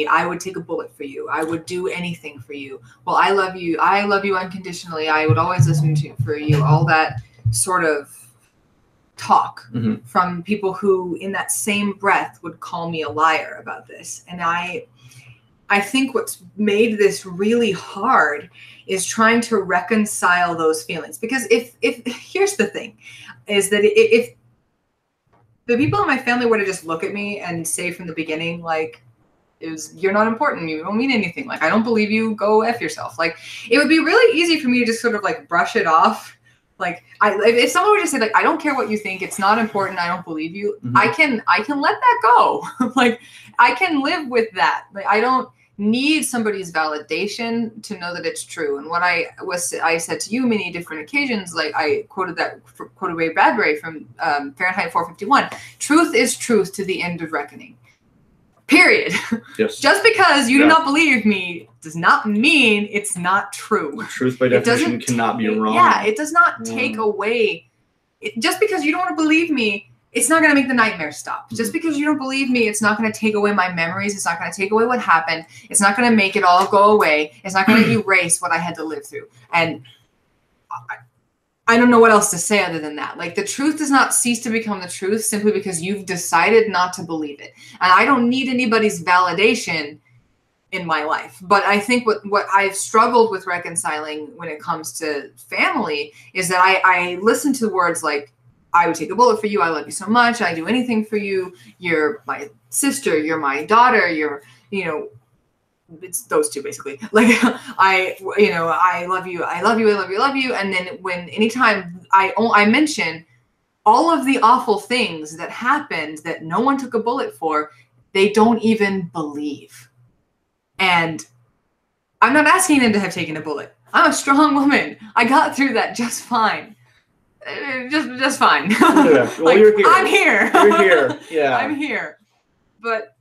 I would take a bullet for you. I would do anything for you. Well, I love you unconditionally. I would always listen for you. All that sort of talk from people who in that same breath would call me a liar about this. And I think what's made this really hard is trying to reconcile those feelings. Because if here's the thing, is that if the people in my family were to just look at me and say from the beginning, like, you're not important, you don't mean anything, like, I don't believe you, go F yourself. Like, it would be really easy for me to just sort of like brush it off. Like, if someone were to say, like, I don't care what you think, it's not important, I don't believe you, I can let that go. Like, I can live with that. Like, I don't need somebody's validation to know that it's true. And what I said to you many different occasions, like I quoted Ray Bradbury from Fahrenheit 451. Truth is truth to the end of reckoning. Period. Yes. Just because you do not believe me does not mean it's not true. Truth by definition cannot be wrong. Yeah, it does not take away. Just because you don't want to believe me, it's not going to make the nightmare stop. Just because you don't believe me, it's not going to take away my memories. It's not going to take away what happened. It's not going to make it all go away. It's not going to erase what I had to live through. And I don't know what else to say other than that. Like, the truth does not cease to become the truth simply because you've decided not to believe it. And I don't need anybody's validation in my life. But I think what I've struggled with reconciling when it comes to family is that I listen to words like, I would take a bullet for you, I love you so much, I do anything for you, you're my sister, you're my daughter, you're, it's those two basically. Like I love you, I love you, I love you, I love you. And then anytime I mention all of the awful things that happened that no one took a bullet for, they don't even believe. And I'm not asking them to have taken a bullet. I'm a strong woman. I got through that just fine. Just fine. Yeah. Well, you're here. I'm here. You're here. Yeah. I'm here. But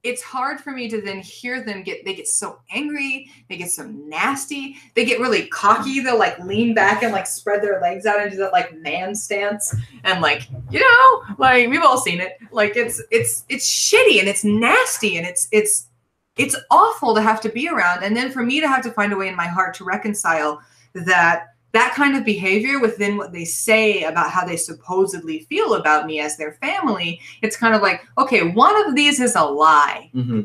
it's hard for me to then hear them they get so angry, they get so nasty, they get really cocky, they'll like lean back and like spread their legs out and do that like man stance. And like, like we've all seen it. Like it's shitty and it's nasty and it's awful to have to be around. And then for me to have to find a way in my heart to reconcile that kind of behavior within what they say about how they supposedly feel about me as their family, it's kind of like, okay, one of these is a lie. Mm-hmm.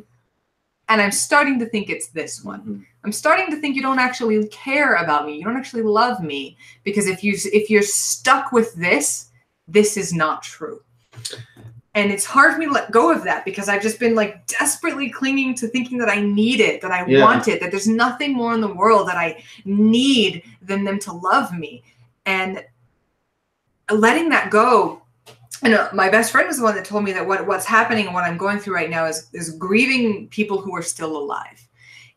And I'm starting to think it's this one. Mm-hmm. I'm starting to think you don't actually care about me. You don't actually love me. Because if you're stuck with this is not true. And it's hard for me to let go of that because I've just been like desperately clinging to thinking that I need it, that I want it, that there's nothing more in the world that I need than them to love me. And letting that go. And my best friend was the one that told me that what's happening and what I'm going through right now is grieving people who are still alive.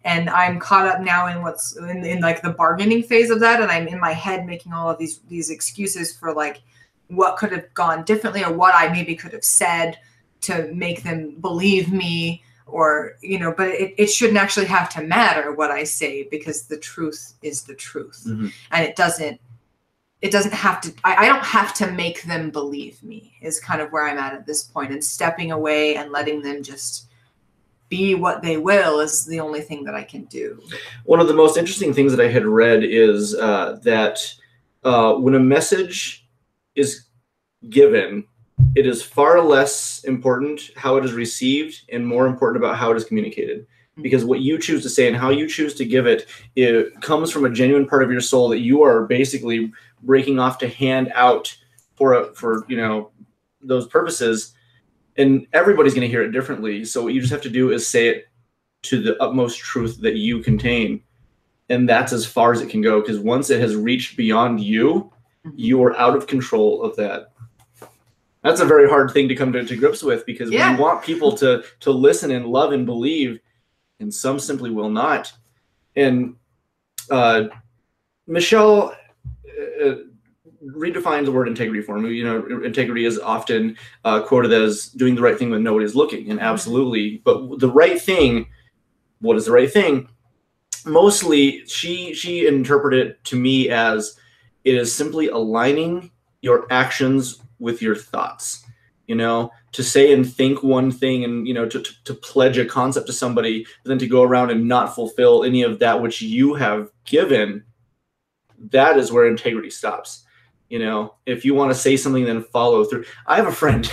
And I'm caught up now in what's in like the bargaining phase of that. And I'm in my head making all of these excuses for like, what could have gone differently or what I maybe could have said to make them believe me or, but it shouldn't actually have to matter what I say because the truth is the truth. Mm-hmm. And it doesn't have to, I don't have to make them believe me is kind of where I'm at this point, and stepping away and letting them just be what they will is the only thing that I can do. One of the most interesting things that I had read is that when a message is given, it is far less important how it is received and more important about how it is communicated. Because what you choose to say and how you choose to give it, it comes from a genuine part of your soul that you are basically breaking off to hand out for those purposes. And everybody's going to hear it differently. So what you just have to do is say it to the utmost truth that you contain. And that's as far as it can go. Because once it has reached beyond you, you are out of control of that. That's a very hard thing to come to grips with, because we want people to listen and love and believe, and some simply will not. And Michelle redefines the word integrity for me. Integrity is often quoted as doing the right thing when nobody is looking, and absolutely. But the right thing, what is the right thing? Mostly, she interpreted it to me as it is simply aligning your actions with your thoughts. To say and think one thing and, to pledge a concept to somebody, but then to go around and not fulfill any of that which you have given, that is where integrity stops. If you want to say something, then follow through. I have a friend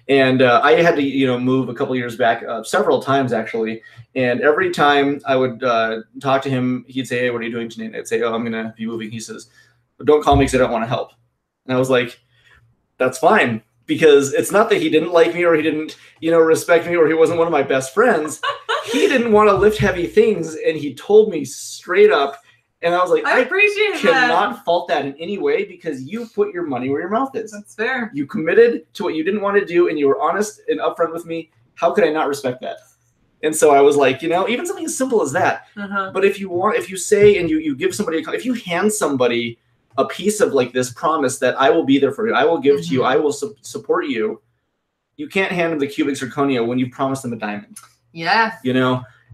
and I had to, move a couple years back, several times actually. And every time I would talk to him, he'd say, "Hey, what are you doing today?" And I'd say, "Oh, I'm going to be moving." He says, "Don't call me because I don't want to help." And I was like, that's fine. Because it's not that he didn't like me or he didn't, respect me or he wasn't one of my best friends. He didn't want to lift heavy things, and he told me straight up. And I was like, I appreciate cannot fault that in any way, because you put your money where your mouth is. That's fair. You committed to what you didn't want to do, and you were honest and upfront with me. How could I not respect that? And so I was like, even something as simple as that. Uh-huh. But if you say and you give somebody, if you hand somebody a piece of like this promise that I will be there for you, I will give to you, I will support you. You can't hand them the cubic zirconia when you promise them a diamond. Yeah.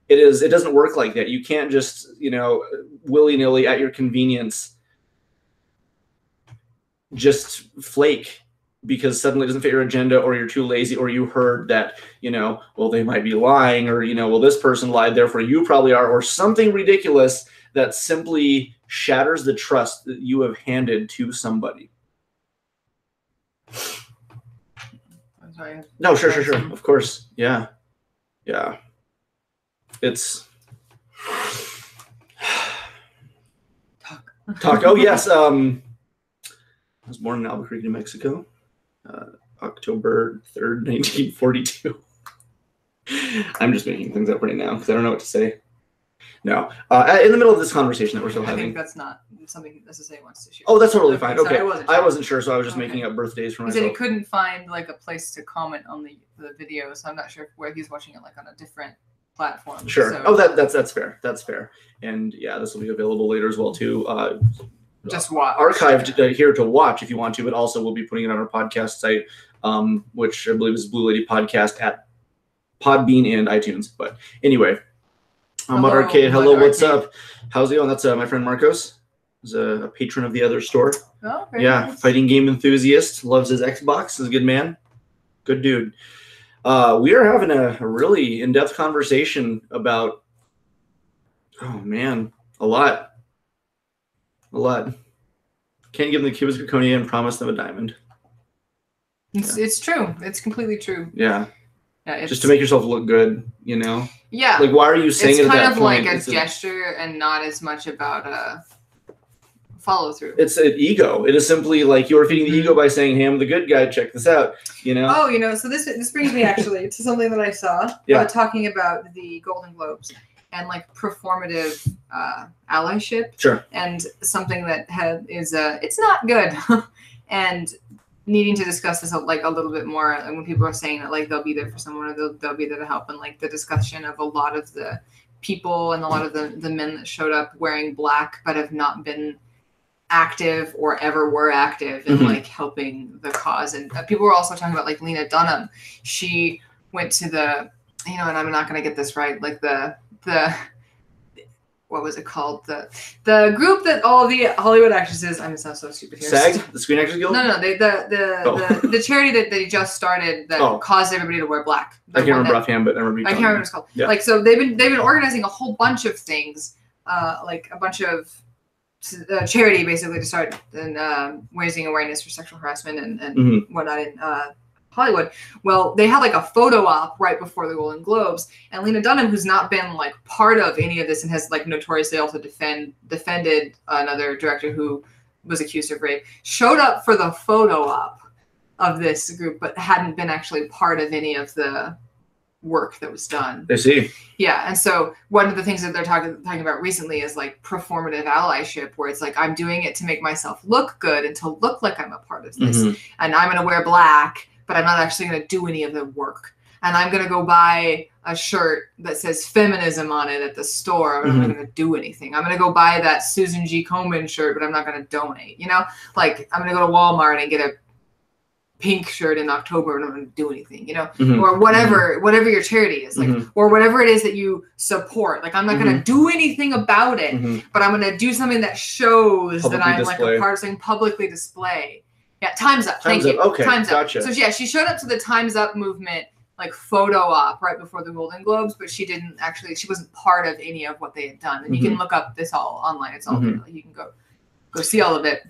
It doesn't work like that. You can't just, willy-nilly at your convenience just flake because suddenly it doesn't fit your agenda, or you're too lazy, or you heard that, well, they might be lying, or, well, this person lied, therefore you probably are, or something ridiculous that simply shatters the trust that you have handed to somebody. I'm sorry. No, sure. Of course. Yeah. It's talk. Oh yes. I was born in Albuquerque, New Mexico, October 3rd, 1942. I'm just making things up right now because I don't know what to say. No. In the middle of this conversation that we're still having. I think that's not something necessarily wants to share. Oh, that's totally fine. Okay. Sorry, I wasn't sure, so I was just making up birthdays for myself. He said he couldn't find like a place to comment on the video, so I'm not sure where he's watching it, like on a different platform. Sure. So. Oh, that's fair. That's fair. And yeah, this will be available later as well too. Just watch. Archived here to watch if you want to, but also we'll be putting it on our podcast site, which I believe is Blue Lady Podcast at Podbean and iTunes. But anyway. Mud Arcade, hello, what's up? How's it going? That's my friend Marcos. He's a patron of the other store. Oh, very nice. Fighting game enthusiast, loves his Xbox, is a good man. Good dude. We are having a really in-depth conversation about, oh man, a lot. Can't give them the Cubus Zirconia and promise them a diamond. It's true. It's completely true. Yeah. Just to make yourself look good, you know? Yeah. Like, why are you saying it at that point? It's kind of like a gesture and not as much about follow through. It's an ego. It is simply like you're feeding the ego by saying, hey, I'm the good guy. Check this out, you know? Oh, so this brings me actually to something that I saw talking about the Golden Globes and like performative allyship. Sure. And something that is it's not good. And needing to discuss this like a little bit more, and when people are saying that like they'll be there for someone or they'll be there to help, and like the discussion of a lot of the people and a lot of the men that showed up wearing black but have not been active or ever were active in like helping the cause. And people were also talking about like Lena Dunham. She went to the, and I'm not going to get this right, like the what was it called? The group that all the Hollywood actresses. I'm so stupid here. SAG, the Screen Actors Guild. No, the charity that they just started that caused everybody to wear black. I can't remember offhand, but I remember. I can't remember what it's called. Yeah. Like so, they've been organizing a whole bunch of things, like a bunch of charity basically to start and raising awareness for sexual harassment and whatnot in Hollywood. Well, they had like a photo op right before the Golden Globes, and Lena Dunham, who's not been like part of any of this and has like notoriously also defended another director who was accused of rape, showed up for the photo op of this group, but hadn't been actually part of any of the work that was done. I see. Yeah, and so one of the things that they're talking about recently is like performative allyship, where it's like I'm doing it to make myself look good and to look like I'm a part of this, and I'm going to wear black, but I'm not actually going to do any of the work. And I'm going to go buy a shirt that says feminism on it at the store, but I'm not going to do anything. I'm going to go buy that Susan G. Komen shirt, but I'm not going to donate. Like I'm going to go to Walmart and get a pink shirt in October and I'm going to do anything, or whatever your charity is, like, or whatever it is that you support. Like I'm not going to do anything about it, but I'm going to do something that shows that I'm like a part of something, publicly display. Yeah, Time's Up. Thank you. Okay, Time's gotcha. Up. So yeah, she showed up to the Time's Up movement like photo op right before the Golden Globes, but she wasn't part of any of what they had done. And you can look up this all online. It's all there. Like, you can go see all of it.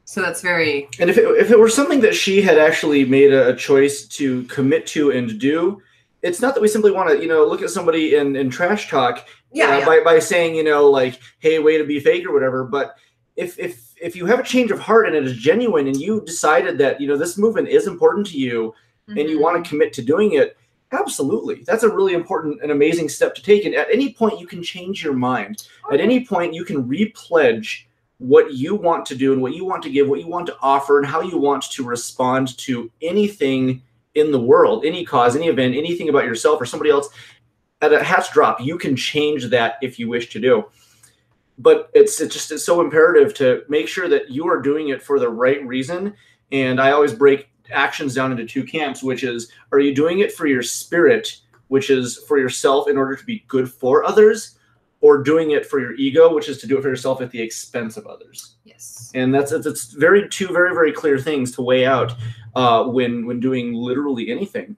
So that's very. And if it were something that she had actually made a choice to commit to and do, it's not that we simply want to, look at somebody and trash talk by saying, like, hey, way to be fake or whatever. But if you have a change of heart and it is genuine and you decided that, this movement is important to you and you want to commit to doing it, absolutely. That's a really important and amazing step to take. And at any point you can change your mind. At any point you can repledge what you want to do and what you want to give, what you want to offer, and how you want to respond to anything in the world, any cause, any event, anything about yourself or somebody else. At a hat's drop, you can change that if you wish to do. But it's so imperative to make sure that you are doing it for the right reason. And I always break actions down into two camps, which is, are you doing it for your spirit, which is for yourself in order to be good for others, or doing it for your ego, which is to do it for yourself at the expense of others? Yes. And it's two very, very clear things to weigh out when doing literally anything.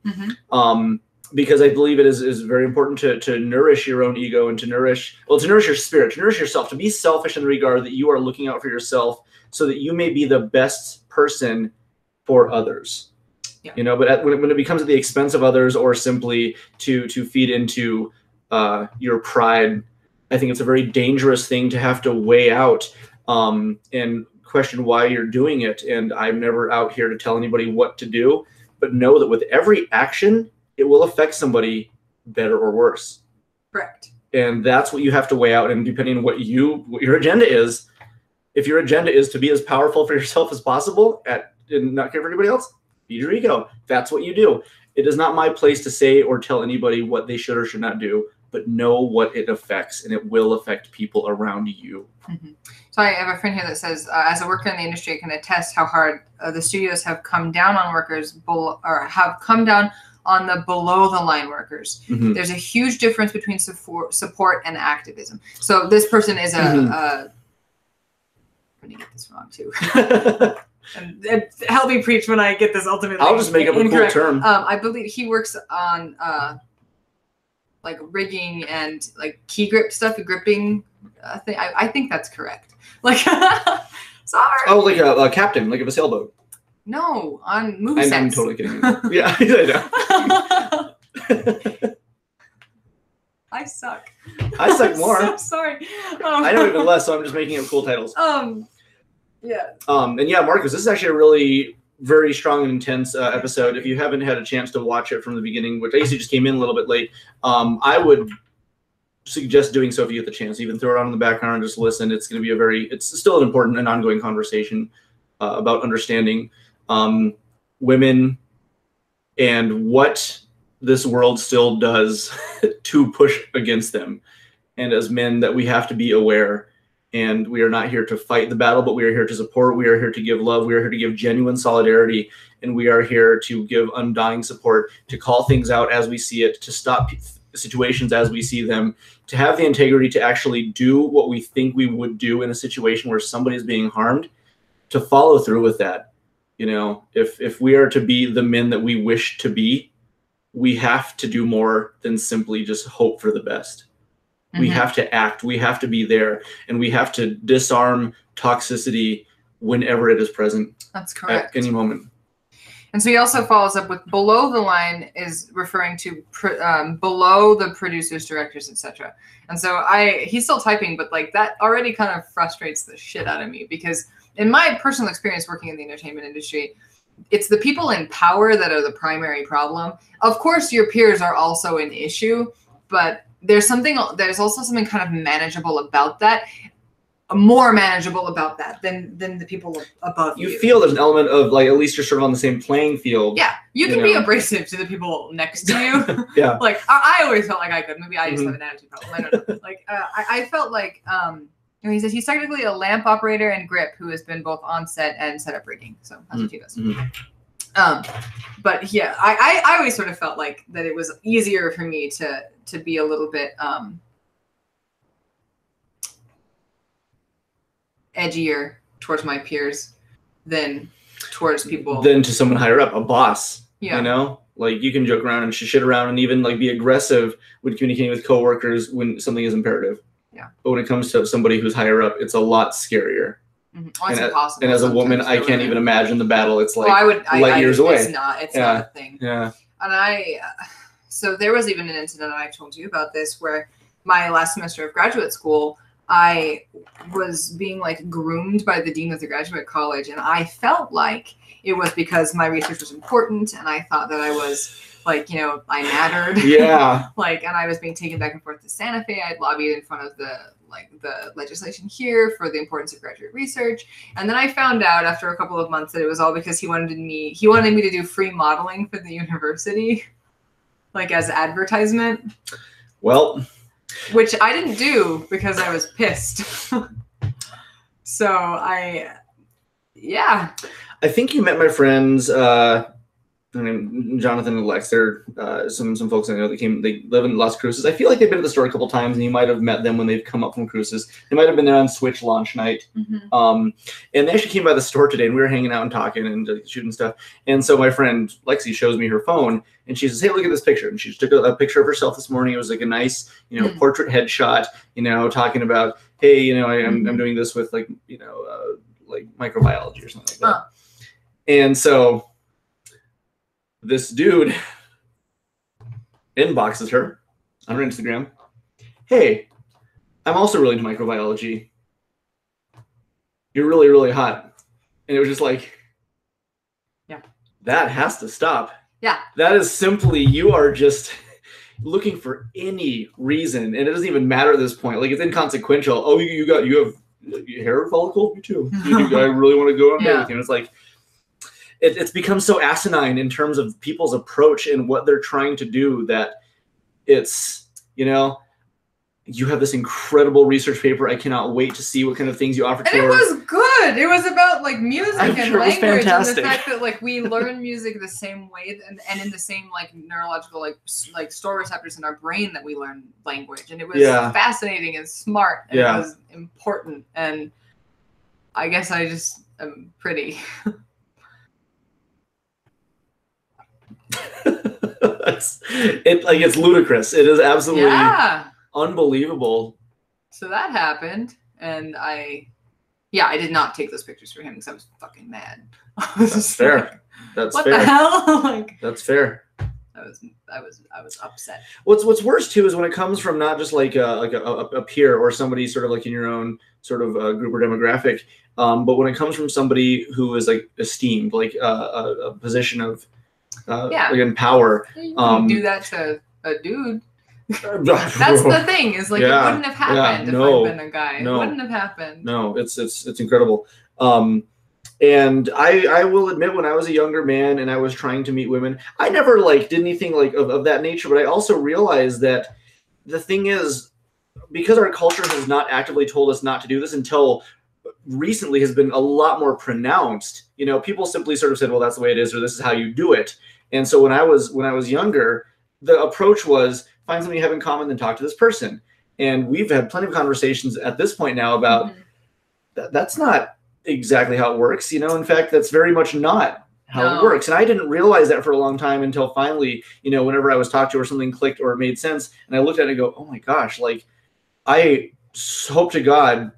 Because I believe it is very important to nourish your own ego and to nourish your spirit, to nourish yourself, to be selfish in the regard that you are looking out for yourself so that you may be the best person for others. Yeah. You know, but when it becomes at the expense of others or simply to feed into your pride, I think it's a very dangerous thing to have to weigh out and question why you're doing it. And I'm never out here to tell anybody what to do, but know that with every action, it will affect somebody better or worse. Correct. And that's what you have to weigh out. And depending on what your agenda is, if your agenda is to be as powerful for yourself as possible and not care for anybody else, feed your ego. That's what you do. It is not my place to say or tell anybody what they should or should not do, but know what it affects, and it will affect people around you. Mm-hmm. So I have a friend here that says, as a worker in the industry, I can attest how hard the studios have come down on workers have come down on the below the line workers. Mm-hmm. There's a huge difference between support and activism. So this person is I'm going to get this wrong too. and help me preach when I get this ultimately. I'll just make up a cool term. I believe he works on like rigging and like key grip stuff, gripping thing. I think that's correct. Like, sorry. Oh, like a captain, like of a sailboat. No, on movie sets. I'm totally kidding. Yeah, I know. I suck. I suck more. I'm so sorry. I know even less, so I'm just making up cool titles. Yeah. And yeah, Marcus, this is actually a really very strong and intense episode. If you haven't had a chance to watch it from the beginning, which I usually just came in a little bit late, I would suggest doing so if you get the chance. Even throw it on in the background and just listen. It's going to be it's still an important and ongoing conversation about understanding women and what this world still does to push against them. And as men, that we have to be aware. And we are not here to fight the battle, but we are here to support. We are here to give love. We are here to give genuine solidarity. And we are here to give undying support, to call things out as we see it, to stop situations as we see them, to have the integrity to actually do what we think we would do in a situation where somebody is being harmed, to follow through with that. You know, if we are to be the men that we wish to be, we have to do more than simply just hope for the best. Mm-hmm. We have to act. We have to be there, and we have to disarm toxicity whenever it is present. That's correct. At any moment. And so he also follows up with below the line is referring to below the producers, directors, etc. And so he's still typing, but like that already kind of frustrates the shit out of me, because in my personal experience working in the entertainment industry, it's the people in power that are the primary problem. Of course, your peers are also an issue, but there's also something kind of manageable about that, more manageable about that than the people above you. You feel there's an element of like, at least you're sort of on the same playing field. Yeah, you can be abrasive to the people next to you. Yeah. Like I always felt like I could. Maybe I just have an attitude problem. I don't know. Like I felt like he says he's technically a lamp operator and grip who has been both on set and set up rigging. So that's what he does. But yeah, I always sort of felt like that it was easier for me to be a little bit edgier towards my peers than towards people. Than to someone higher up, a boss. Yeah. You know? Like you can joke around and shit around and even like be aggressive when communicating with coworkers when something is imperative. Yeah. But when it comes to somebody who's higher up, it's a lot scarier. Mm-hmm. Oh, it's impossible. And as a woman, I can't even imagine the battle. It's like light years away. It's not a thing. Yeah. And so there was even an incident, and I told you about this, where my last semester of graduate school, I was being like groomed by the dean of the graduate college, and I felt like it was because my research was important, and I thought that I was like, I mattered. Yeah. And I was being taken back and forth to Santa Fe. I'd lobbied in front of the legislation here for the importance of graduate research. And then I found out after a couple of months that it was all because he wanted me to do free modeling for the university, like as advertisement. Well, which I didn't do because I was pissed. So I think you met my friends, Jonathan and Lex. They're some folks I know they live in Las Cruces. I feel like they've been to the store a couple times, and you might have met them when they've come up from Cruces. They might have been there on Switch launch night. Mm-hmm. And they actually came by the store today, and we were hanging out and talking and shooting stuff. And so my friend Lexi shows me her phone, and she says, "Hey, look at this picture." And she just took a picture of herself this morning. It was like a nice, portrait headshot, talking about, hey, I'm doing this with like microbiology or something like that. And so this dude inboxes her on her Instagram. Hey, I'm also really into microbiology. You're really, really hot. And it was just like, yeah, that has to stop. Yeah. That is simply, you are just looking for any reason. And it doesn't even matter at this point. Like, it's inconsequential. Oh, you have hair follicle? Me too. I really want to go on date with you. And it's like, it's become so asinine in terms of people's approach and what they're trying to do that it's, you know, you have this incredible research paper. I cannot wait to see what kind of things you offer to her. And it was good. It was about like music and language and fantastic. The fact that like we learn music the same way and in the same like neurological like store receptors in our brain that we learn language. And it was fascinating and smart and it was important. And I guess I just am pretty. It's ludicrous. It is absolutely unbelievable. So that happened, and I did not take those pictures for him because I was fucking mad. That's fair. That's what fair. The hell? Like, that's fair. I was upset. What's worse too is when it comes from not just like a peer or somebody sort of like in your own sort of group or demographic, but when it comes from somebody who is like esteemed, like a position of like in power. You do that to a dude. That's the thing, is like it wouldn't have happened if I'd been a guy. It wouldn't have happened. No, it's incredible. And I will admit, when I was a younger man and I was trying to meet women, I never like did anything like of that nature, but I also realized that the thing is, because our culture has not actively told us not to do this until recently, has been a lot more pronounced. You know, people simply sort of said, well, that's the way it is, or this is how you do it. And so when I was younger, the approach was find something you have in common, then talk to this person. And we've had plenty of conversations at this point now about that's not exactly how it works. You know, in fact, that's very much not how it works. And I didn't realize that for a long time until finally, you know, whenever I was talked to or something clicked or it made sense, and I looked at it and go, oh my gosh, like I hope to God,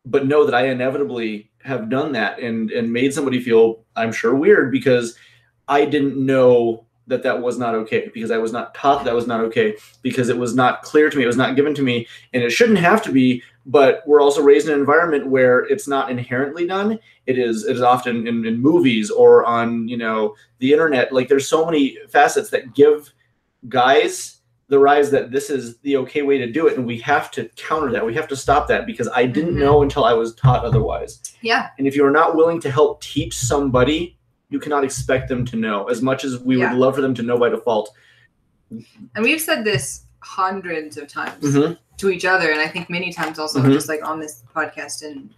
but know that I inevitably have done that and made somebody feel, I'm sure, weird because I didn't know that was not okay, because I was not taught that was not okay, because it was not clear to me, it was not given to me, and it shouldn't have to be. But we're also raised in an environment where it's not inherently done. It is often in movies or on, you know, the internet. Like, there's so many facets that give guys the rise that this is the okay way to do it, and we have to counter that. We have to stop that, because I didn't know until I was taught otherwise. Yeah. And if you're not willing to help teach somebody, you cannot expect them to know, as much as we would love for them to know by default. And we've said this hundreds of times to each other, and I think many times also just like on this podcast and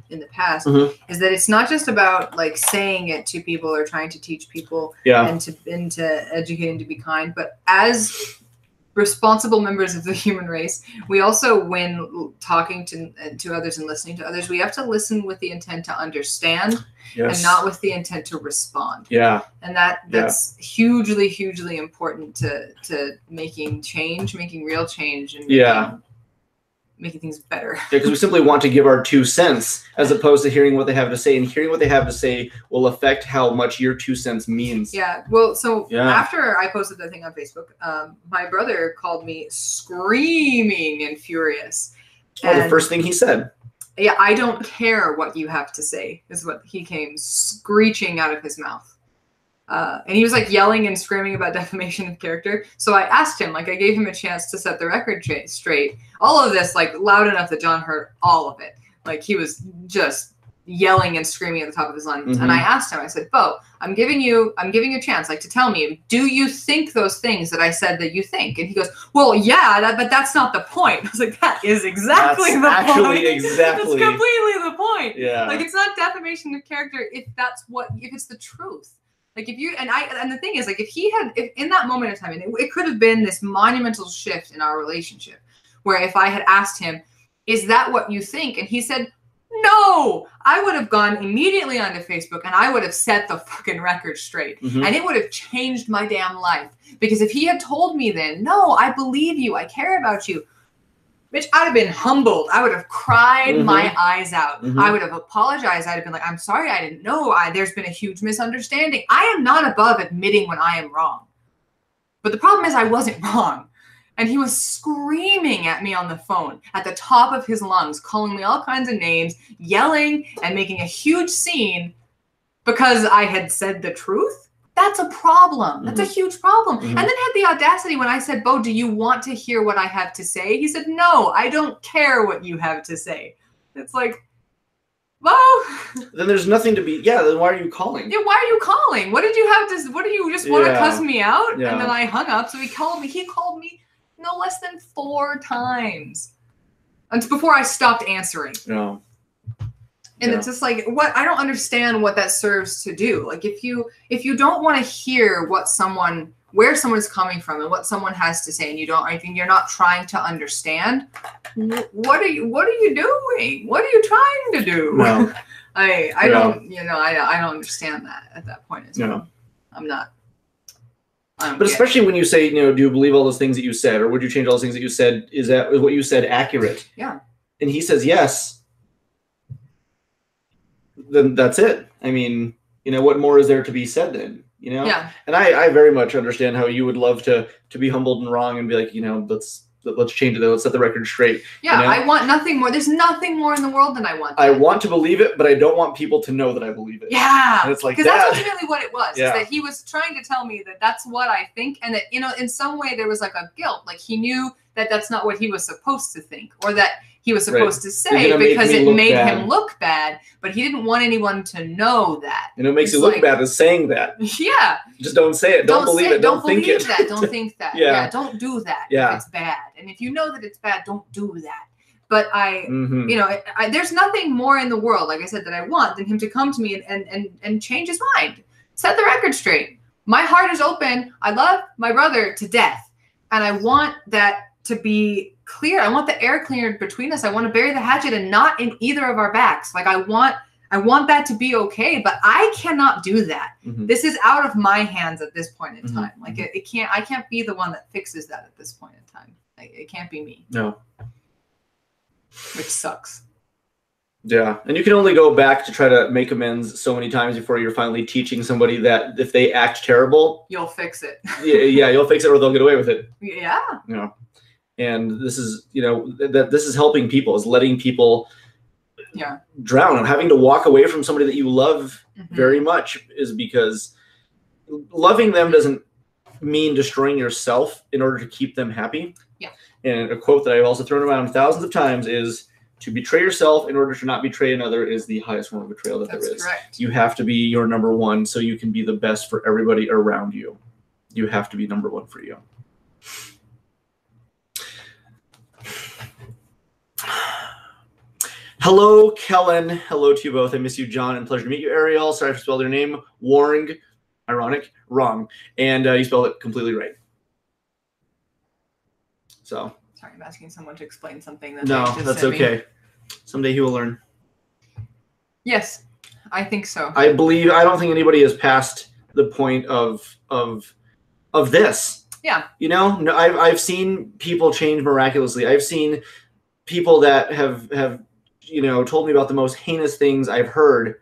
in the past, is that it's not just about like saying it to people or trying to teach people and to educate and to be kind, but as responsible members of the human race, we also, when talking to others and listening to others, we have to listen with the intent to understand and not with the intent to respond. Yeah. And that's hugely, hugely important to making change, making real change, and making things better. Because we simply want to give our 2 cents as opposed to hearing what they have to say, and hearing what they have to say will affect how much your 2 cents means. Yeah. Well, so after I posted that thing on Facebook, my brother called me screaming and furious. And the first thing he said. Yeah, I don't care what you have to say, is what he came screeching out of his mouth. And he was like yelling and screaming about defamation of character. So I asked him, like I gave him a chance to set the record straight. All of this, like loud enough that John heard all of it. Like he was just yelling and screaming at the top of his lungs. And I asked him, I said, Bo, I'm giving you a chance, like to tell me, do you think those things that I said that you think? And he goes, well, yeah, but that's not the point. I was like, that is exactly the point. Exactly. That's completely the point. Yeah. Like it's not defamation of character if it's the truth. Like if you, and the thing is, like if in that moment of time, and it could have been this monumental shift in our relationship, where if I had asked him, is that what you think? And he said, no, I would have gone immediately onto Facebook and I would have set the fucking record straight. And it would have changed my damn life. Because if he had told me then, no, I believe you, I care about you, Bitch, I'd have been humbled. I would have cried my eyes out. I would have apologized. I'd have been like, I'm sorry, I didn't know. There's been a huge misunderstanding. I am not above admitting when I am wrong. But the problem is I wasn't wrong. And he was screaming at me on the phone at the top of his lungs, calling me all kinds of names, yelling and making a huge scene because I had said the truth. That's a problem. That's a huge problem. And then had the audacity when I said, Bo, do you want to hear what I have to say? He said, no, I don't care what you have to say. It's like, Bo. Then there's nothing to be, then why are you calling? Yeah, why are you calling? What did you have to, what do you just want to cuss me out? Yeah. And then I hung up. So he called me no less than 4 times. And before I stopped answering. No. And it's just like, what? I don't understand what that serves to do. Like, if you don't want to hear where someone's coming from and what someone has to say, and you're not trying to understand, what are you doing? What are you trying to do? No. I don't understand that at that point as well. No. I'm not. But especially when you say, do you believe all those things that you said, or would you change all those things that you said? Is what you said accurate? Yeah. And he says yes. Then that's it. I mean, what more is there to be said then? Yeah. And I very much understand how you would love to be humbled and wrong and be like, let's change it. Let's set the record straight. Yeah, I want nothing more. There's nothing more in the world than I want. I want to believe it, but I don't want people to know that I believe it. Yeah. And it's like because that's ultimately what it was. Yeah. Is that he was trying to tell me that that's what I think, and that in some way there was like a guilt, like he knew that that's not what he was supposed to think, or that he was supposed to say because it made him look bad, but he didn't want anyone to know that. And it makes you look bad as saying that. Yeah. Just don't say it. Don't believe it. Don't think it. Don't think that. Yeah. Don't do that if it's bad. And if you know that it's bad, don't do that. But there's nothing more in the world, like I said, that I want than him to come to me and change his mind. Set the record straight. My heart is open. I love my brother to death. And I want that to be clear. I want the air cleared between us. I want to bury the hatchet and not in either of our backs. Like I want that to be okay, but I cannot do that. This is out of my hands at this point in time. Like I can't be the one that fixes that at this point in time. Like, it can't be me. No. Which sucks. Yeah. And you can only go back to try to make amends so many times before you're finally teaching somebody that if they act terrible, you'll fix it. yeah, you'll fix it or they'll get away with it. Yeah. And this is, that this is helping people, is letting people drown. And having to walk away from somebody that you love very much is because loving them doesn't mean destroying yourself in order to keep them happy. Yeah. And a quote that I've also thrown around thousands of times is, to betray yourself in order to not betray another is the highest form of betrayal that there is. Correct. You have to be your number one so you can be the best for everybody around you. You have to be number one for you. Hello, Kellen. Hello to you both. I miss you, John, and pleasure to meet you, Ariel. Sorry if I spelled your name Warng. Ironic. Wrong. And you spelled it completely right. So. Sorry, I'm asking someone to explain something. That's okay. Someday he will learn. Yes, I think so. I don't think anybody has passed the point of this. Yeah. No, I've seen people change miraculously. I've seen people that have told me about the most heinous things I've heard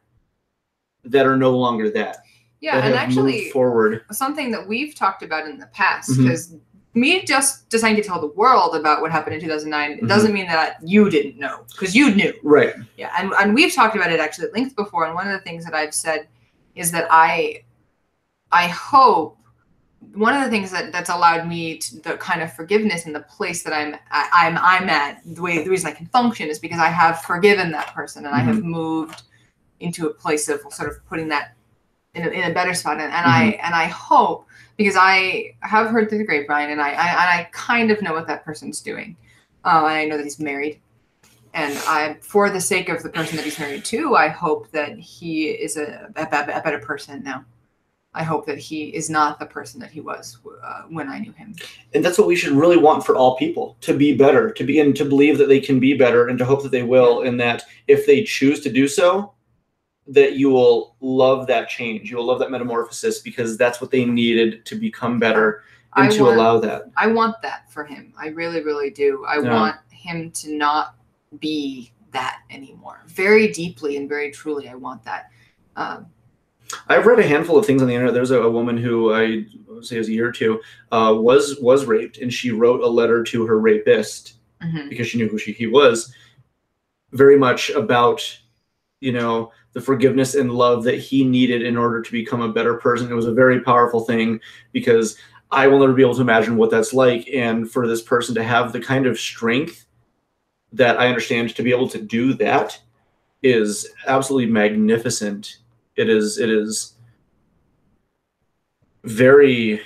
that are no longer that. Yeah, and actually moved forward. Something that we've talked about in the past, because me just deciding to tell the world about what happened in 2009, it doesn't mean that you didn't know, because you knew. Right. Yeah, and we've talked about it actually at length before, and one of the things that I've said is that I hope one of the things that's allowed me to the kind of forgiveness in the place that I'm at, the reason I can function is because I have forgiven that person, and I have moved into a place of sort of putting that in a better spot. And I hope, because I have heard through the grapevine, and I kind of know what that person's doing. I know that he's married, and for the sake of the person that he's married to, I hope that he is a better person now. I hope that he is not the person that he was when I knew him. And that's what we should really want for all people, to be better, to believe that they can be better, and to hope that they will, and that if they choose to do so, that you will love that change. You will love that metamorphosis, because that's what they needed to become better. and to allow that. I want that for him. I really, really do. I want him to not be that anymore. Very deeply and very truly, I want that. I've read a handful of things on the internet. There's a woman who I would say was a year or two was raped, and she wrote a letter to her rapist because she knew who he was. Very much about, you know, the forgiveness and love that he needed in order to become a better person. It was a very powerful thing because I will never be able to imagine what that's like. And for this person to have the kind of strength that I understand to be able to do that is absolutely magnificent. It is very,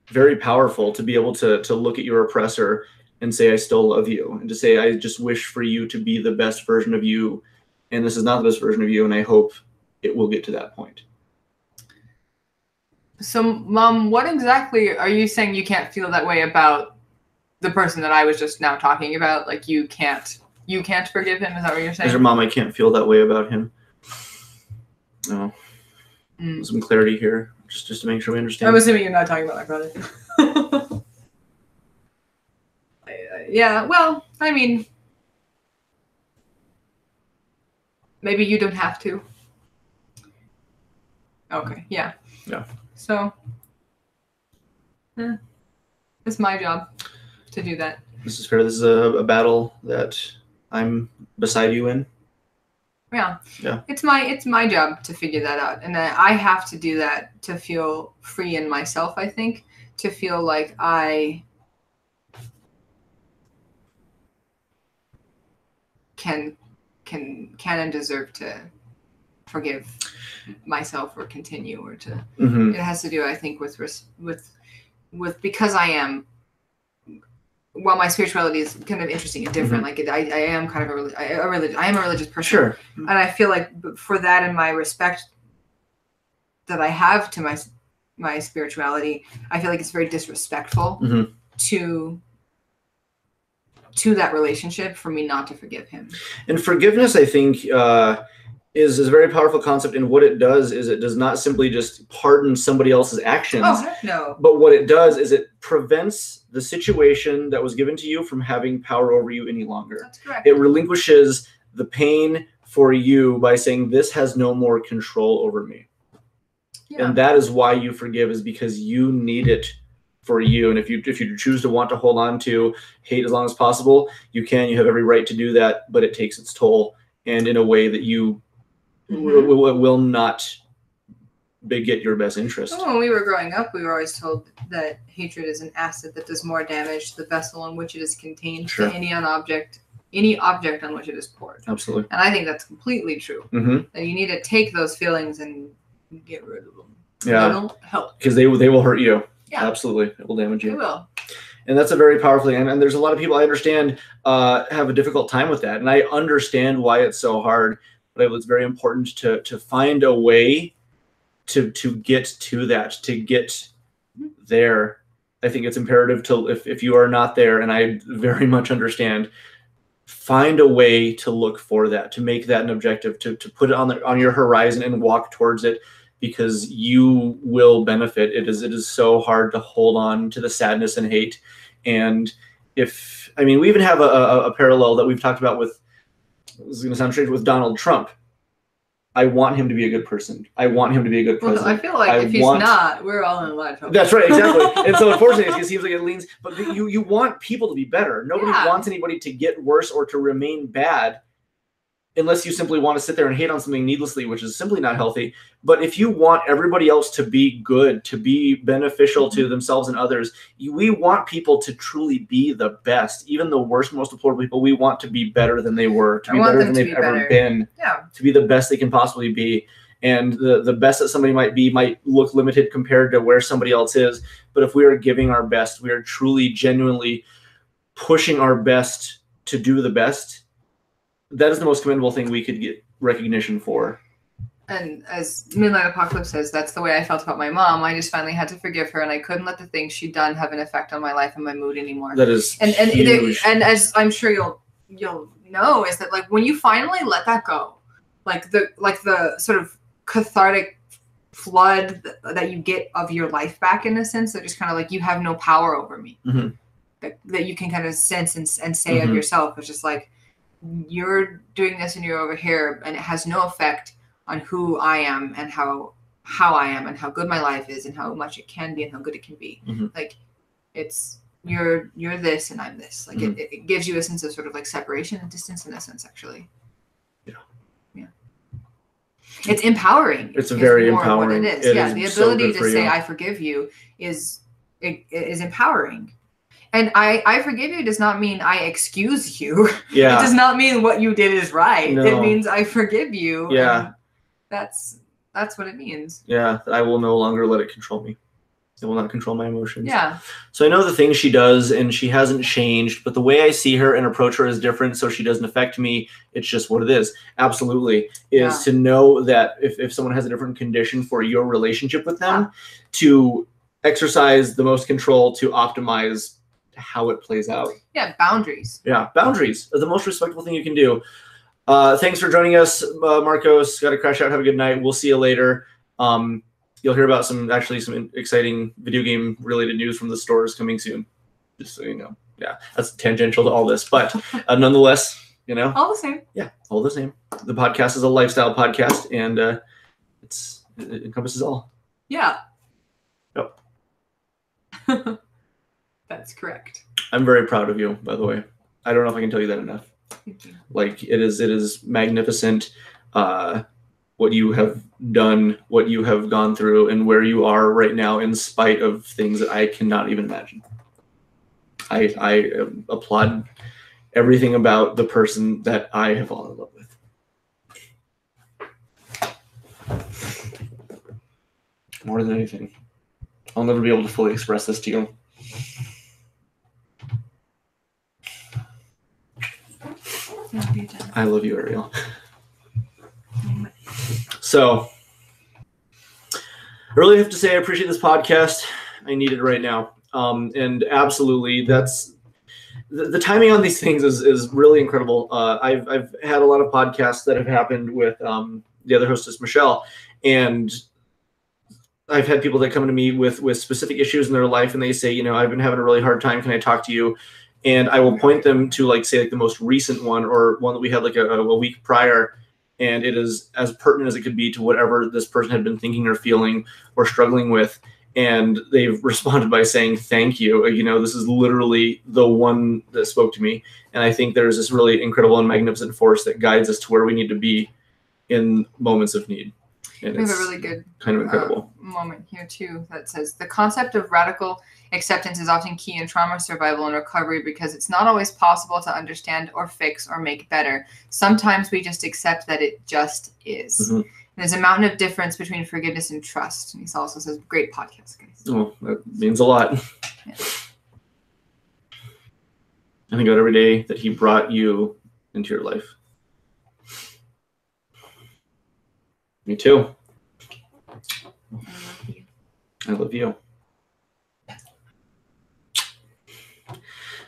very powerful to be able to look at your oppressor and say, I still love you, and to say, I just wish for you to be the best version of you, and this is not the best version of you, and I hope it will get to that point. So, Mom, what exactly are you saying you can't feel that way about the person that I was just now talking about? Like, you can't forgive him? Is that what you're saying? As your mom, I can't feel that way about him. No. Some clarity here, just to make sure we understand. I'm assuming you're not talking about my brother. Yeah, well, I mean, maybe you don't have to. Okay, yeah. Yeah. So, it's my job to do that. This is fair. This is a battle that I'm beside you in. Yeah. Yeah. It's my job to figure that out, and I have to do that to feel free in myself. I think, to feel like I can and deserve to forgive myself or continue, or to. It has to do, I think, with because I am. While my spirituality is kind of interesting and different, like I am kind of I am a religious person. Sure. And I feel like for that and my respect that I have to my spirituality, I feel like it's very disrespectful to that relationship for me not to forgive him. And forgiveness, I think, is a very powerful concept, and what it does is it does not simply just pardon somebody else's actions. Oh, heck no. But what it does is it prevents the situation that was given to you from having power over you any longer. That's correct. It relinquishes the pain for you by saying, this has no more control over me. Yeah. And that is why you forgive, is because you need it for you. And if you choose to want to hold on to hate as long as possible, you can. You have every right to do that, but it takes its toll, and in a way that you will not beget your best interest. Well, when we were growing up, we were always told that hatred is an acid that does more damage to the vessel in which it is contained to any object on which it is poured. Absolutely. And I think that's completely true. That you need to take those feelings and get rid of them. Yeah. It'll help. Because they will hurt you. Yeah. Absolutely. It will damage you. It will. And that's a very powerful thing. And there's a lot of people I understand have a difficult time with that. And I understand why it's so hard. But it's very important to find a way to get to that, to get there. I think it's imperative to, if you are not there, and I very much understand, find a way to look for that, to make that an objective, to put it on your horizon and walk towards it, because you will benefit. It is so hard to hold on to the sadness and hate. And we even have a parallel that we've talked about with, this is going to sound strange, with Donald Trump. I want him to be a good person. I want him to be a good president. Well, I feel like if he's not, we're all in a lot of trouble. That's right, exactly. And so unfortunately, it seems like it leans, but you want people to be better. Nobody wants anybody to get worse or to remain bad, unless you simply want to sit there and hate on something needlessly, which is simply not healthy. But if you want everybody else to be good, to be beneficial to themselves and others, we want people to truly be the best. Even the worst, most deplorable people, we want to be better than they were, to be better than they've ever been, to be the best they can possibly be. And the best that somebody might be might look limited compared to where somebody else is. But if we are giving our best, we are truly, genuinely pushing our best to do the best, that is the most commendable thing we could get recognition for. And as Midnight Apocalypse says, that's the way I felt about my mom. I just finally had to forgive her, and I couldn't let the things she'd done have an effect on my life and my mood anymore. That is huge. And as I'm sure you'll know, is that like when you finally let that go, like the sort of cathartic flood that you get of your life back in a sense. That just kind of like, you have no power over me. That you can kind of sense and say of yourself. It's just like, you're doing this and you're over here, and it has no effect on who I am and how I am and how good my life is and how much it can be and how good it can be. Like, it's you're this and I'm this. Like it gives you a sense of sort of like separation and distance in a sense, actually. Yeah. It's empowering. It's very empowering. What it is. The ability to say I forgive you is empowering. And I forgive you does not mean I excuse you. Yeah. It does not mean what you did is right. No. It means I forgive you. Yeah. That's what it means. Yeah. I will no longer let it control me. It will not control my emotions. Yeah. So I know the things she does, and she hasn't changed, but the way I see her and approach her is different, so she doesn't affect me. It's just what it is. Absolutely. To know that if someone has a different condition for your relationship with them, to exercise the most control to optimize how it plays out. Yeah, boundaries. Yeah, boundaries are the most respectful thing you can do. Thanks for joining us, Marcos. Got to crash out. Have a good night. We'll see you later. You'll hear about some exciting video game related news from the stores coming soon. Just so you know. Yeah, that's tangential to all this, but nonetheless, all the same. Yeah, all the same. The podcast is a lifestyle podcast, and it encompasses all. Yeah. Yep. That's correct. I'm very proud of you, by the way. I don't know if I can tell you that enough. Thank you. Like, it is magnificent what you have done, what you have gone through, and where you are right now in spite of things that I cannot even imagine. I applaud everything about the person that I have fallen in love with. More than anything. I'll never be able to fully express this to you. I love you, Ariel. So, I really have to say I appreciate this podcast. I need it right now. And absolutely, that's the timing on these things is really incredible. I've had a lot of podcasts that have happened with the other hostess, Michelle, and I've had people that come to me with specific issues in their life, and they say, I've been having a really hard time. Can I talk to you? And I will point them to the most recent one, or one that we had a week prior. And it is as pertinent as it could be to whatever this person had been thinking or feeling or struggling with. And they've responded by saying, thank you. This is literally the one that spoke to me. And I think there's this really incredible and magnificent force that guides us to where we need to be in moments of need. And we have a really good kind of incredible moment here too that says the concept of radical acceptance is often key in trauma survival and recovery because it's not always possible to understand or fix or make better. Sometimes we just accept that it just is. There's a mountain of difference between forgiveness and trust. And he also says, great podcast, guys. Oh, that means a lot. Yeah. I think about every day that he brought you into your life. Me too. I love you.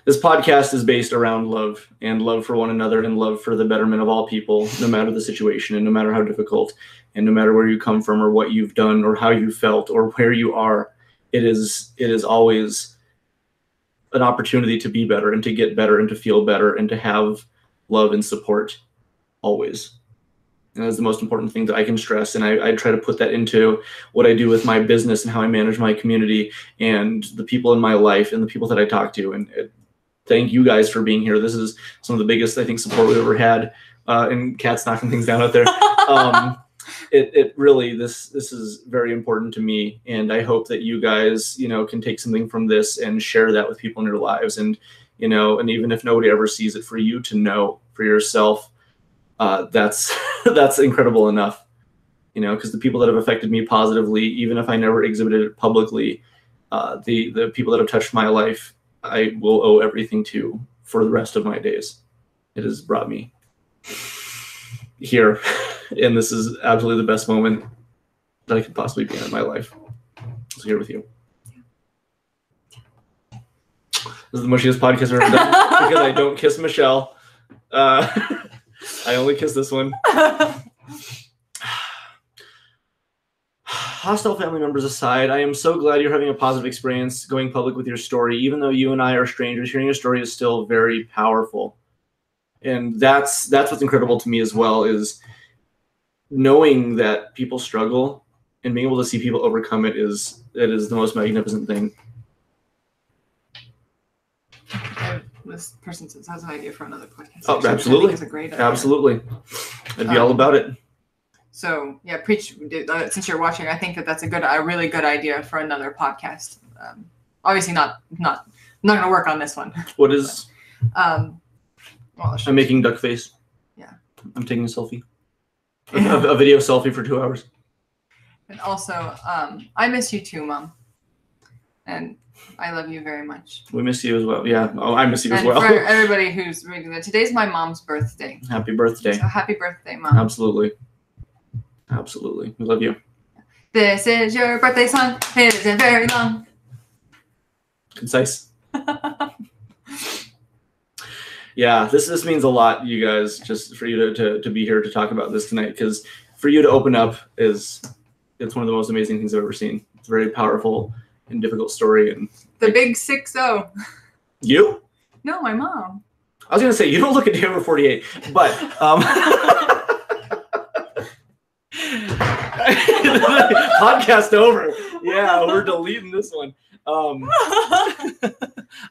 This podcast is based around love and love for one another and love for the betterment of all people, no matter the situation and no matter how difficult and no matter where you come from or what you've done or how you felt or where you are. It is always an opportunity to be better and to get better and to feel better and to have love and support always. And that's the most important thing that I can stress. And I try to put that into what I do with my business and how I manage my community and the people in my life and the people that I talk to. And thank you guys for being here. This is some of the biggest, I think, support we've ever had. And Kat's knocking things down out there. It really, this is very important to me. And I hope that you guys, can take something from this and share that with people in your lives. And, and even if nobody ever sees it, for you to know for yourself, that's incredible enough, because the people that have affected me positively, even if I never exhibited it publicly, the people that have touched my life, I will owe everything to for the rest of my days. It has brought me here, and this is absolutely the best moment that I could possibly be in my life. So here with you. This is the mushiest podcast I've ever done because I don't kiss Michelle. I only kiss this one. hostile family members aside, I am so glad you're having a positive experience going public with your story. Even though you and I are strangers, hearing a story is still very powerful. And that's what's incredible to me as well, is knowing that people struggle and being able to see people overcome it is the most magnificent thing. This person has an idea for another podcast. Oh, absolutely. It's a great idea. Absolutely. I'd be all about it. So yeah, preach. Since you're watching, I think that's a really good idea for another podcast. Obviously, not going to work on this one. What is? Well, I'm making duck face. Yeah. I'm taking a selfie. A video selfie for 2 hours. And also, I miss you too, Mom. And I love you very much. We miss you as well. Yeah. Oh, I miss you as well. For everybody who's reading that, today's my mom's birthday. Happy birthday. So happy birthday, Mom. Absolutely. Absolutely. We love you. This is your birthday song. It isn't very long. Concise. Yeah, this means a lot, you guys, just for you to be here to talk about this tonight, because for you to open up it's one of the most amazing things I've ever seen. It's a very powerful and difficult story. And the big 6-0. You? No, my mom. I was gonna say you don't look a day over 48, but podcast over. Yeah, we're deleting this one.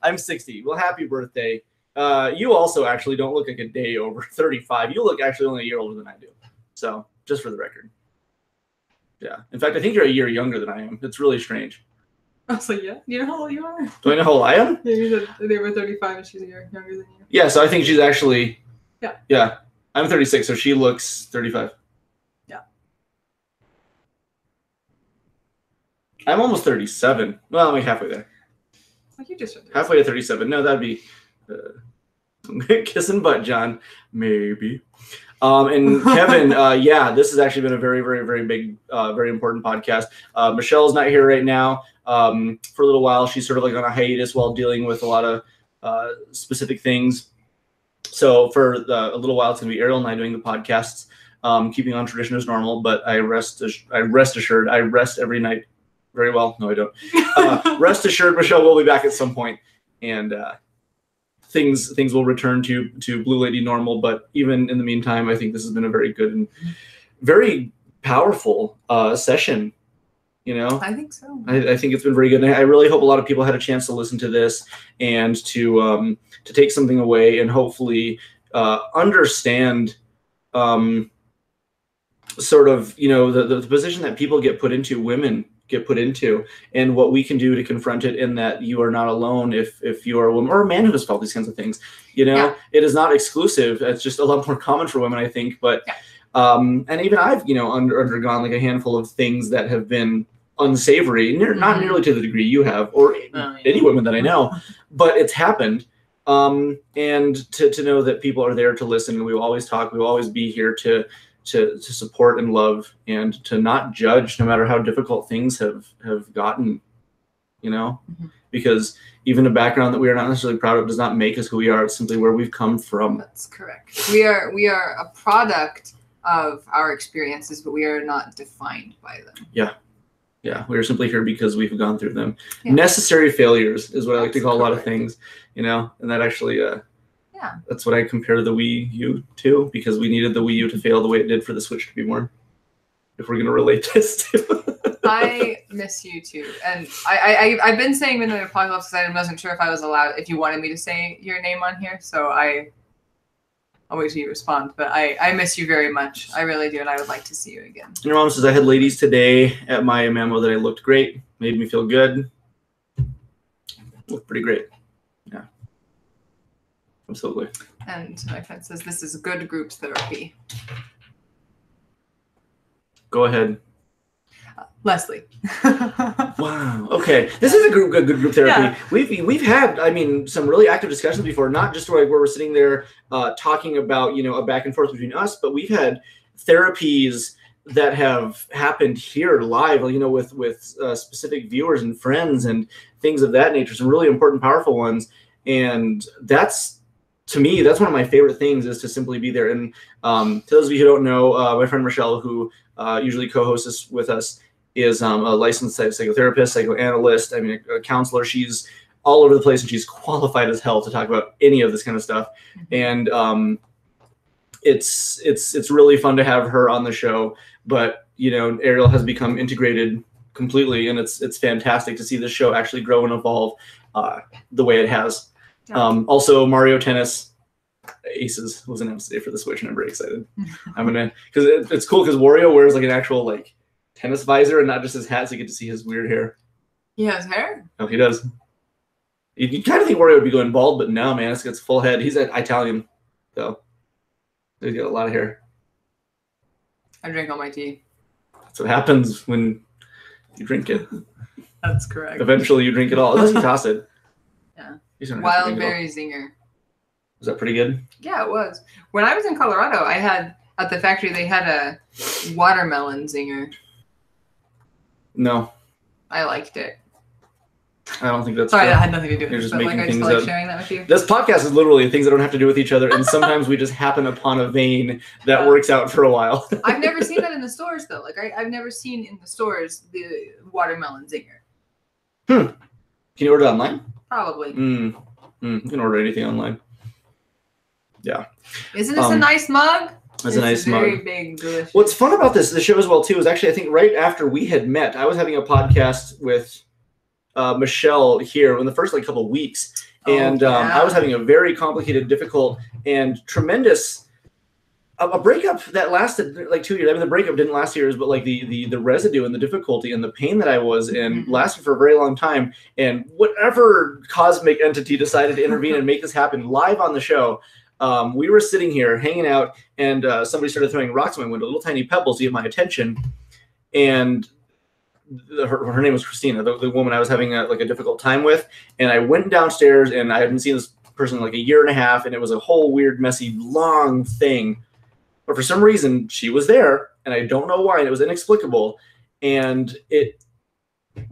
I'm 60. Well, happy birthday. You also actually don't look like a day over 35. You look actually only a year older than I do. So, just for the record. Yeah. In fact, I think you're a year younger than I am. It's really strange. Oh, so yeah. You know how old you are? Do I know how old I am? Yeah, you said they were 35 and she's a year younger than you. Yeah, so I think she's actually... Yeah. Yeah. I'm 36, so she looks 35. Yeah. I'm almost 37. Well, I'm like halfway there. Like you just halfway to 37. No, that'd be... kissing butt, John. Maybe. And Kevin, yeah, this has actually been a very, very, very big, very important podcast. Michelle's not here right now for a little while. She's sort of like on a hiatus while dealing with a lot of specific things. So for a little while, it's going to be Ariel and I doing the podcasts, keeping on tradition as normal. But I rest assured, I rest every night very well. No, I don't. Rest assured, Michelle will be back at some point, and things will return to Blue Lady normal. But even in the meantime, I think this has been a very good and very powerful session. You know, I think so. I think it's been very good. And I really hope a lot of people had a chance to listen to this and to take something away and hopefully understand sort of, you know, the position that people get put into, women get put into, and what we can do to confront it, in that you are not alone if you are a woman or a man who has felt these kinds of things. You know, yeah. It is not exclusive. It's just a lot more common for women, I think. But yeah. And even I've, you know, undergone like a handful of things that have been unsavory, not nearly to the degree you have, or any women that I know, but it's happened. And to know that people are there to listen, and we will always talk, we will always be here to support and love, and to not judge, no matter how difficult things have gotten, you know, because even a background that we are not necessarily proud of does not make us who we are. It's simply where we've come from. That's correct. We are a product of our experiences, but we are not defined by them. Yeah. Yeah, we are simply here because we've gone through them. Yeah. Necessary failures is what I like to call a lot of things, you know, and that actually, that's what I compare the Wii U to, because we needed the Wii U to fail the way it did for the Switch to be born. If we're going to relate this to. I miss you too. And I've been saying in the podcast because I wasn't sure if I was allowed, if you wanted me to say your name on here. So I'll wait till you respond, but I miss you very much. I really do, and I would like to see you again. And your mom says, I had ladies today at my memo that I looked great, made me feel good. Looked pretty great. Yeah. Absolutely. And my friend says, this is good group therapy. Go ahead. Leslie. Wow. Okay. This is a good group therapy. Yeah. We've had, I mean, some really active discussions before, not just where we're sitting there talking about, you know, a back and forth between us, but we've had therapies that have happened here live, you know, with specific viewers and friends and things of that nature, some really important, powerful ones. And that's, to me, that's one of my favorite things, is to simply be there. And to those of you who don't know, my friend Michelle, who usually co-hosts with us, is a licensed psychotherapist, psychoanalyst. I mean, a counselor. She's all over the place, and she's qualified as hell to talk about any of this kind of stuff. And it's really fun to have her on the show. But Ariel has become integrated completely, and it's fantastic to see this show actually grow and evolve the way it has. Also, Mario Tennis Aces was announced today for the Switch, and I'm very excited. Because it's cool because Wario wears like an actual like tennis visor and not just his hat, so you get to see his weird hair. He has hair? Oh, he does. You kind of think Wario would be going bald, but no, man, it's full head. He's an Italian, though. He's got a lot of hair. I drink all my tea. That's what happens when you drink it. That's correct. Eventually, you drink it all. Unless you toss it. Yeah. Wild berry zinger. Was that pretty good? Yeah, it was. When I was in Colorado, I had at the factory they had a watermelon zinger. No. I liked it. I don't think that's sorry. That had nothing to do with You're it. just but making I just things like up. sharing that with you. This podcast is literally things that don't have to do with each other, and sometimes we just happen upon a vein that works out for a while. I've never seen that in the stores though. Like I've never seen in the stores the watermelon zinger. Can you order it online? Probably. You can order anything online. Yeah. Isn't this a nice mug? It's a nice mug. Very big, delicious. What's fun about the show as well too is actually I think right after we had met, I was having a podcast with Michelle here in the first couple of weeks, and I was having a very complicated, difficult, and tremendous a breakup that lasted like 2 years. I mean, the breakup didn't last years, but like the residue and the difficulty and the pain that I was in lasted for a very long time. And whatever cosmic entity decided to intervene and make this happen live on the show, we were sitting here hanging out, and somebody started throwing rocks at my window, little tiny pebbles to get my attention, and her name was Christina, the woman I was having a difficult time with. And I went downstairs, and I hadn't seen this person in like a year and a half, and it was a whole weird, messy, long thing. But for some reason, she was there, and I don't know why, and it was inexplicable. And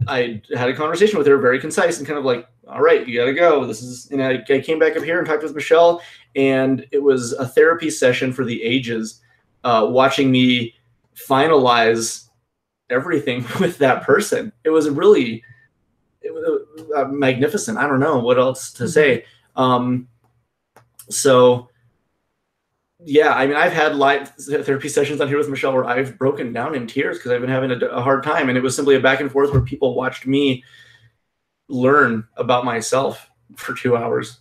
I had a conversation with her, very concise, and kind of like, all right, you got to go. And I came back up here and talked with Michelle, and it was a therapy session for the ages, watching me finalize everything with that person. It was magnificent. I don't know what else to say. So yeah, I mean, I've had live therapy sessions on here with Michelle where I've broken down in tears because I've been having a hard time, and it was simply a back and forth where people watched me learn about myself for 2 hours.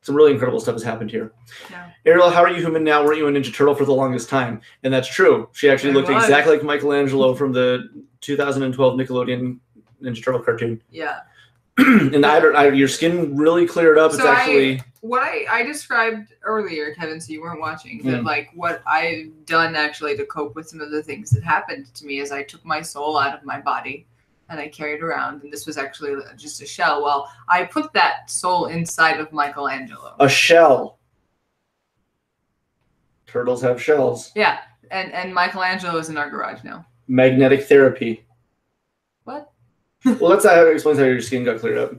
Some really incredible stuff has happened here. Yeah. Ariel, how are you human now? Weren't you a Ninja Turtle for the longest time? And that's true. She actually looked exactly like Michelangelo from the 2012 Nickelodeon Ninja Turtle cartoon. Yeah. And your skin really cleared up. So it's actually what I described earlier, Kevin, so you weren't watching, that like what I've done actually to cope with some of the things that happened to me is I took my soul out of my body and I carried around, and this was actually just a shell. Well, I put that soul inside of Michelangelo. A shell. Turtles have shells. Yeah, and Michelangelo is in our garage now. Magnetic therapy. What? Well, that's how it explains how your skin got cleared up.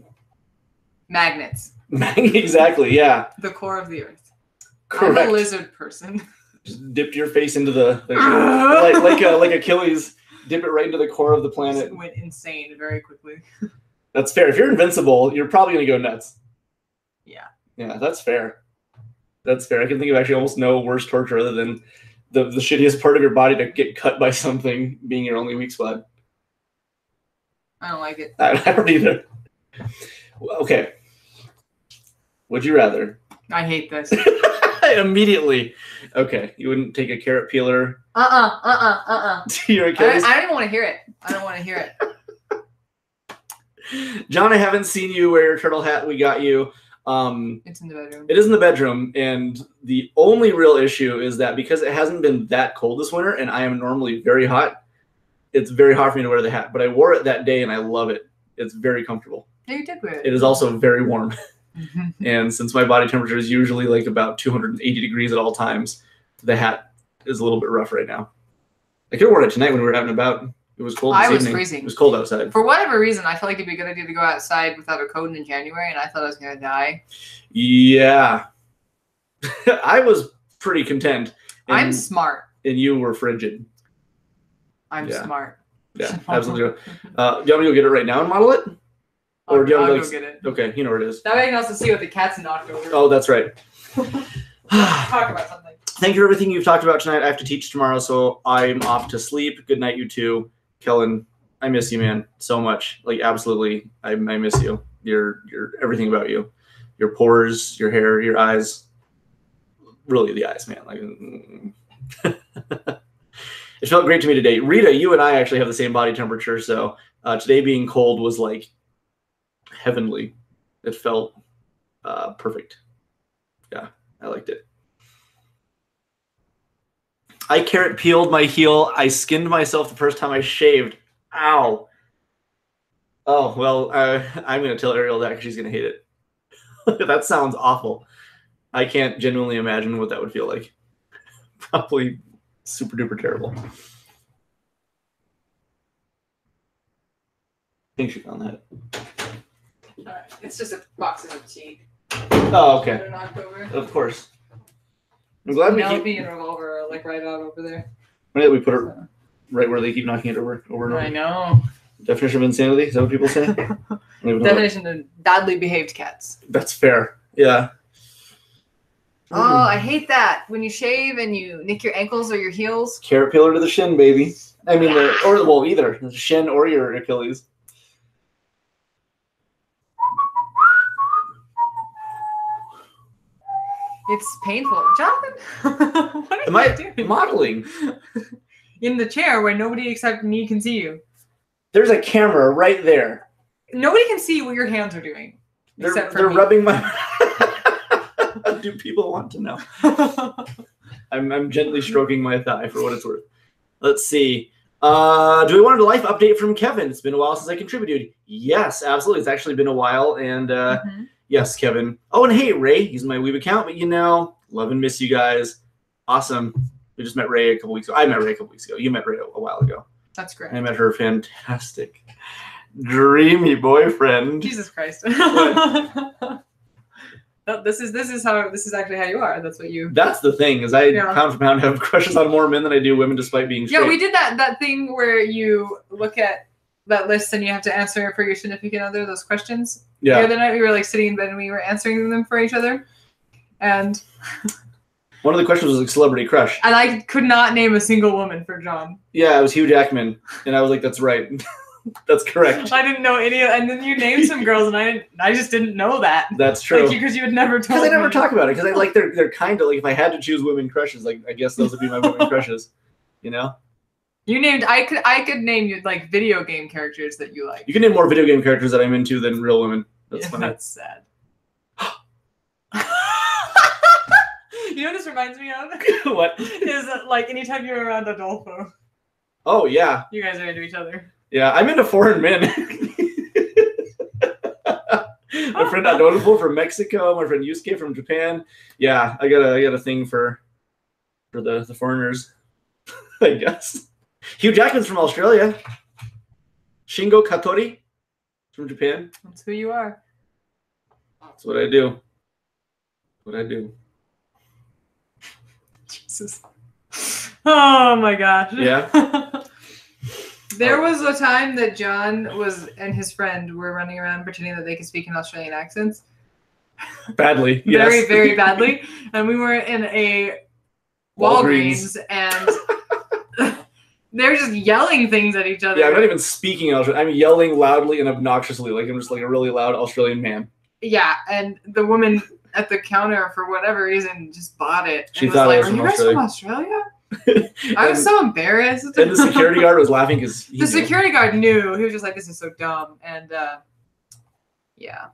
Magnets. Exactly, yeah. The core of the earth. Correct. I'm a lizard person. Just dipped your face into the like Achilles. Dip it right into the core of the planet. Just went insane very quickly. That's fair. If you're invincible, you're probably going to go nuts. Yeah. Yeah, that's fair. That's fair. I can think of actually almost no worse torture other than the shittiest part of your body to get cut by something being your only weak spot. I don't like it. I don't either. Okay. Would you rather? I hate this. Immediately. Okay. You wouldn't take a carrot peeler. To your Achilles? I don't even want to hear it. I don't want to hear it. John, I haven't seen you wear your turtle hat. We got you. It's in the bedroom. It is in the bedroom, and the only real issue is that because it hasn't been that cold this winter, and I am normally very hot, it's very hard for me to wear the hat. But I wore it that day, and I love it. It's very comfortable. Yeah, you did wear it. It is also very warm. And since my body temperature is usually like about 280 degrees at all times, the hat is a little bit rough right now. I could have worn it tonight when we were out and about. It was cold this evening. I was freezing. It was cold outside. For whatever reason, I felt like it'd be a good idea to go outside without a coat in January, and I thought I was going to die. Yeah. I was pretty content. I'm smart. And you were frigid. I'm smart. Yeah, absolutely. Do you want me to go get it right now and model it? Or do you want to go get it? Okay, you know where it is. That way I can also see what the cat's knocked over. Oh, that's right. Talk about something. Thank you for everything you've talked about tonight. I have to teach tomorrow, so I'm off to sleep. Good night, you two. Kellen, I miss you, man, so much. Like, absolutely, I miss you. You're everything about you. Your pores, your hair, your eyes. Really, the eyes, man. Like, it felt great to me today. Rita, you and I actually have the same body temperature, so today being cold was like heavenly. It felt perfect. Yeah, I liked it. I carrot peeled my heel. I skinned myself the first time I shaved. Ow. Oh, well, I'm going to tell Ariel that because she's going to hate it. That sounds awful. I can't genuinely imagine what that would feel like. Probably super duper terrible. I think she found that. Alright, it's just a box of tea. Oh, okay. Of course. I'm glad we keep... Penelope and Revolver are like right out over there. Why did we put it right where they keep knocking it over and over? I know. Definition of insanity? Is that what people say? Definition of badly behaved cats. That's fair. Yeah. Oh, I hate that. When you shave and you nick your ankles or your heels. Carrot peeler to the shin, baby. I mean, either the shin or your Achilles. It's painful. Jonathan, what are you doing? Modeling? In the chair where nobody except me can see you. There's a camera right there. Nobody can see what your hands are doing. They're rubbing my... Do people want to know? I'm gently stroking my thigh for what it's worth. Let's see. Do we want a life update from Kevin? It's been a while since I contributed. Yes, absolutely. It's actually been a while. And yes, Kevin. Oh, and hey, Ray. He's my Weeb account. But love and miss you guys. Awesome. We just met Ray a couple weeks ago. I met Ray a couple weeks ago. You met Ray a while ago. That's great. I met her fantastic, dreamy boyfriend. Jesus Christ. This is actually how you are. That's what you. That's the thing is pound for pound have crushes on more men than I do women, despite being straight. Yeah, we did that thing where you look at that list and you have to answer for your significant other those questions. Yeah. The other night we were like sitting in bed and we were answering them for each other, and one of the questions was like celebrity crush. And I could not name a single woman for John. Yeah, it was Hugh Jackman, and I was like, "That's right." That's correct. I didn't know any, and then you named some girls, and I just didn't know that. That's true. Because you had never told me. Because I never talk about it. Because I like they're kind of like if I had to choose women crushes, like I guess those would be my women crushes. You named I could name you like video game characters that you like. You can name more video game characters that I'm into than real women. That's funny. That's sad. You know what this reminds me of? What? Is like anytime you're around Adolfo. Oh yeah. You guys are into each other. Yeah, I'm into foreign men. My friend Adolfo from Mexico, my friend Yusuke from Japan. Yeah, I got a thing for the foreigners, I guess. Hugh Jackman's from Australia. Shingo Katori from Japan. That's who you are. That's what I do. Jesus. Oh my gosh. Yeah. There was a time that John and his friend were running around pretending that they could speak in Australian accents. Badly, yes. Very, very badly. And we were in a Walgreens and they're just yelling things at each other. Yeah, I'm not even speaking Australian. I'm yelling loudly and obnoxiously, like I'm just like a really loud Australian man. Yeah, and the woman at the counter, for whatever reason, just bought it. She thought I was from Australia. Are you guys from Australia? I was so embarrassed. And the security guard was laughing because security guard knew. He was just like, "This is so dumb," and yeah,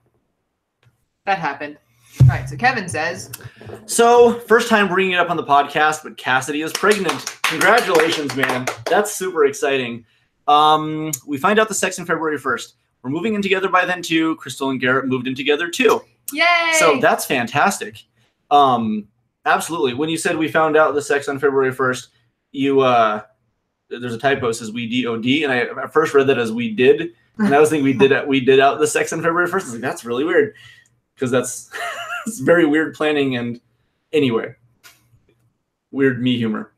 that happened. All right, so Kevin says, so first time bringing it up on the podcast, but Cassidy is pregnant. Congratulations, man! That's super exciting. We find out the sex on February 1st. We're moving in together by then too. Crystal and Garrett moved in together too. Yay! So that's fantastic. Absolutely. When you said we found out the sex on February 1st, there's a typo that says we DOD, and I first read that as we did, and I was thinking we did out the sex on February 1st. I was like, that's really weird, because that's it's very weird planning, and anyway, weird me humor.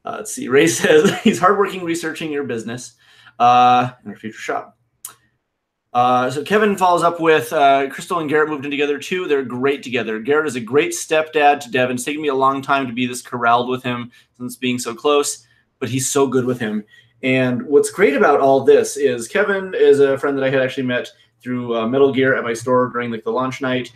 Let's see. Ray says he's hardworking researching your business in our future shop. So Kevin follows up with Crystal and Garrett moved in together too. They're great together. Garrett is a great stepdad to Devin. It's taken me a long time to be this corralled with him since being so close, but he's so good with him. And what's great about all this is Kevin is a friend that I had actually met through Metal Gear at my store during like the launch night.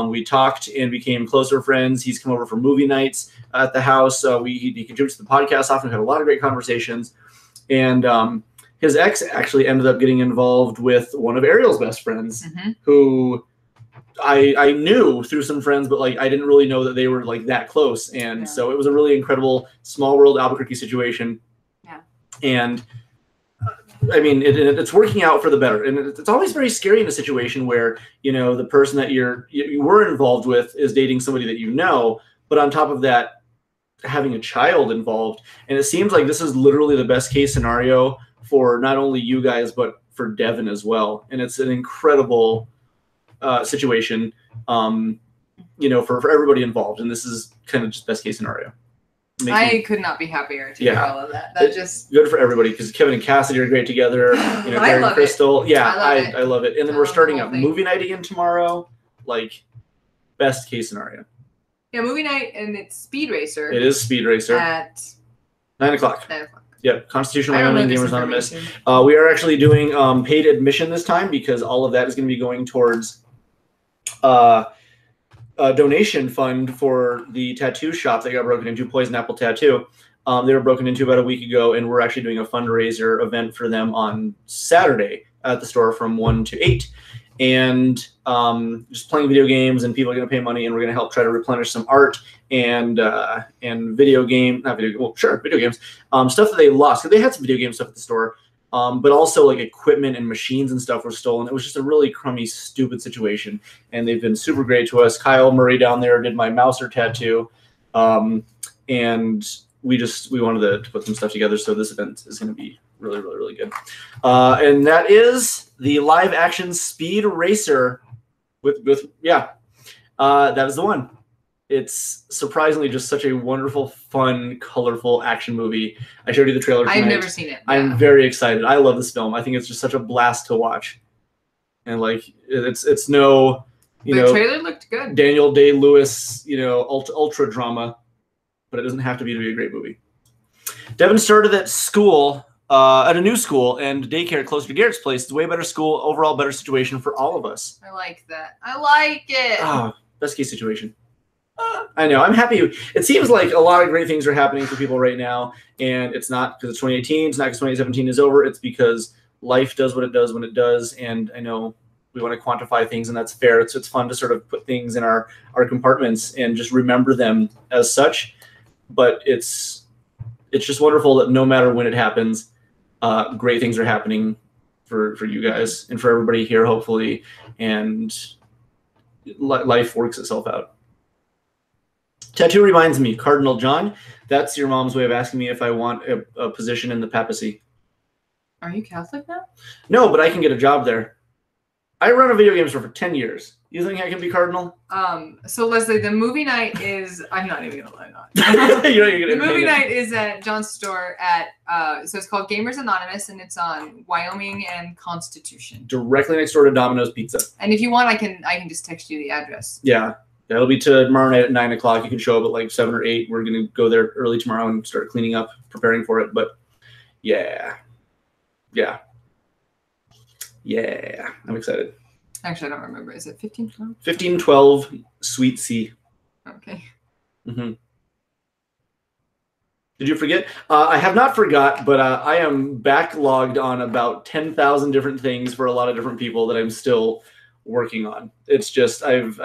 We talked and became closer friends. He's come over for movie nights at the house. He contributes to the podcast often. We had a lot of great conversations. And his ex actually ended up getting involved with one of Ariel's best friends, who I knew through some friends, but like I didn't really know that they were like that close. And so it was a really incredible small world Albuquerque situation. Yeah. And I mean, it's working out for the better. And it's always very scary in a situation where, you know, the person that you were involved with is dating somebody that you know, but on top of that, having a child involved. And it seems like this is literally the best case scenario for not only you guys, but for Devin as well. And it's an incredible situation, you know, for everybody involved. And this is kind of just best case scenario. I could not be happier to hear all of that. That's just good for everybody because Kevin and Cassidy are great together. You know, Gary and Crystal. Yeah, I love it. And then we're starting up movie night again tomorrow. Like, best case scenario. Yeah, movie night, and it's Speed Racer. It is Speed Racer. At 9 o'clock. 9 o'clock. Yep, Constitution Wyoming, Gamers Anonymous. We are actually doing paid admission this time because all of that is going to be going towards a donation fund for the tattoo shop that got broken into, Poison Apple Tattoo. They were broken into about a week ago, and we're actually doing a fundraiser event for them on Saturday at the store from 1 to 8. And just playing video games, and people are going to pay money, and we're going to help try to replenish some art and video games, stuff that they lost. Because they had some video game stuff at the store, but also like equipment and machines and stuff were stolen. It was just a really crummy, stupid situation, and they've been super great to us. Kyle Murray down there did my Mouser tattoo, and we wanted to put some stuff together, so this event is going to be really, really, really good. And that is the live action Speed Racer that is the one. It's surprisingly just such a wonderful, fun, colorful action movie. I showed you the trailer tonight. I've never seen it. I'm very excited. I love this film. I think it's just such a blast to watch. And like it's no, the trailer looked good. Daniel Day-Lewis, ultra drama, but it doesn't have to be a great movie. Devin started at school. At a new school and daycare closer to Garrett's place. It's a way better school, overall better situation for all of us. I like that. I like it. Oh, best case situation. I know. I'm happy. It seems like a lot of great things are happening for people right now, and it's not because it's 2018. It's not because 2017 is over. It's because life does what it does when it does, and I know we want to quantify things, and that's fair. It's fun to sort of put things in our compartments and just remember them as such, but it's just wonderful that no matter when it happens, great things are happening for you guys and for everybody here, hopefully, and life works itself out. Tattoo reminds me, Cardinal John, that's your mom's way of asking me if I want a position in the papacy. Are you Catholic now? No, but I can get a job there. I run a video game store for 10 years. You think I can be Cardinal? So Leslie, the movie night is, I'm not even gonna lie, the movie night is at John's store at, so it's called Gamers Anonymous, and it's on Wyoming and Constitution. Directly next door to Domino's Pizza. And if you want, I can just text you the address. Yeah. That'll be tomorrow night at 9 o'clock. You can show up at like 7 or 8. We're going to go there early tomorrow and start cleaning up, preparing for it. But yeah. I'm excited. Actually, I don't remember. Is it 1512? 1512 Sweet C. Okay. Mm-hmm. Did you forget? I have not forgot, but I am backlogged on about 10,000 different things for a lot of different people that I'm still working on. It's just I've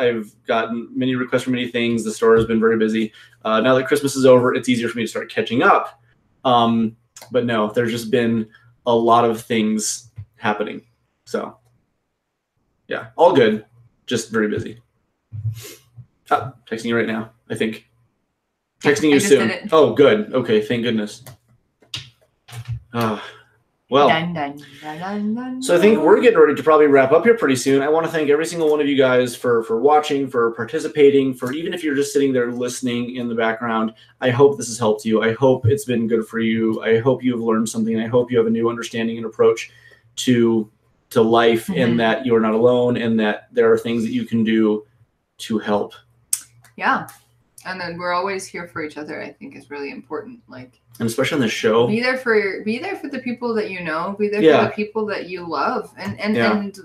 gotten many requests for many things. The store has been very busy. Now that Christmas is over, it's easier for me to start catching up. But no, there's just been a lot of things happening. So yeah, all good. Just very busy. Texting you right now, I think. Texting you soon. Oh, good. Okay, thank goodness. What Well, so I think we're getting ready to probably wrap up here pretty soon. I want to thank every single one of you guys for watching, for participating, for even if you're just sitting there listening in the background. I hope this has helped you. I hope it's been good for you. I hope you've learned something. I hope you have a new understanding and approach to life, and that you're not alone, and that there are things that you can do to help. Yeah. And then we're always here for each other, I think is really important. Like, and especially on this show. Be there for the people that you know, be there for the people that you love. And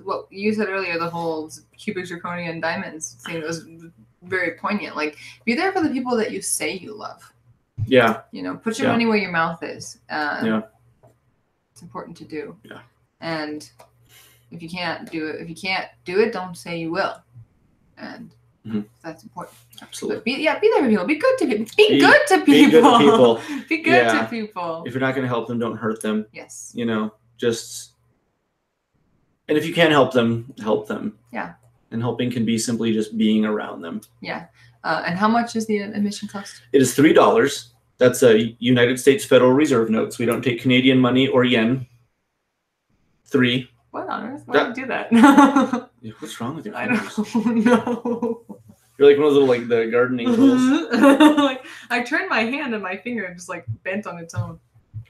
what you said earlier, the whole cubic zirconia diamonds thing was very poignant. Like, be there for the people that you say you love. Yeah. You know, put your money where your mouth is. It's important to do. Yeah. And if you can't do it, don't say you will. And that's important. Absolutely. But be there for people. Be good to people. Be good to people. Be good to people. If you're not going to help them, don't hurt them. Yes. You know, just, and if you can help them, help them. Yeah. And helping can be simply just being around them. Yeah. And how much is the admission cost? It is $3. That's a United States Federal Reserve notes. We don't take Canadian money or yen. 3. What on earth? Why do you do that? What's wrong with your fingers? I don't know. You're like one of those little, like, the gardening tools. Like, I turned my hand and my finger and just, like, bent on its own.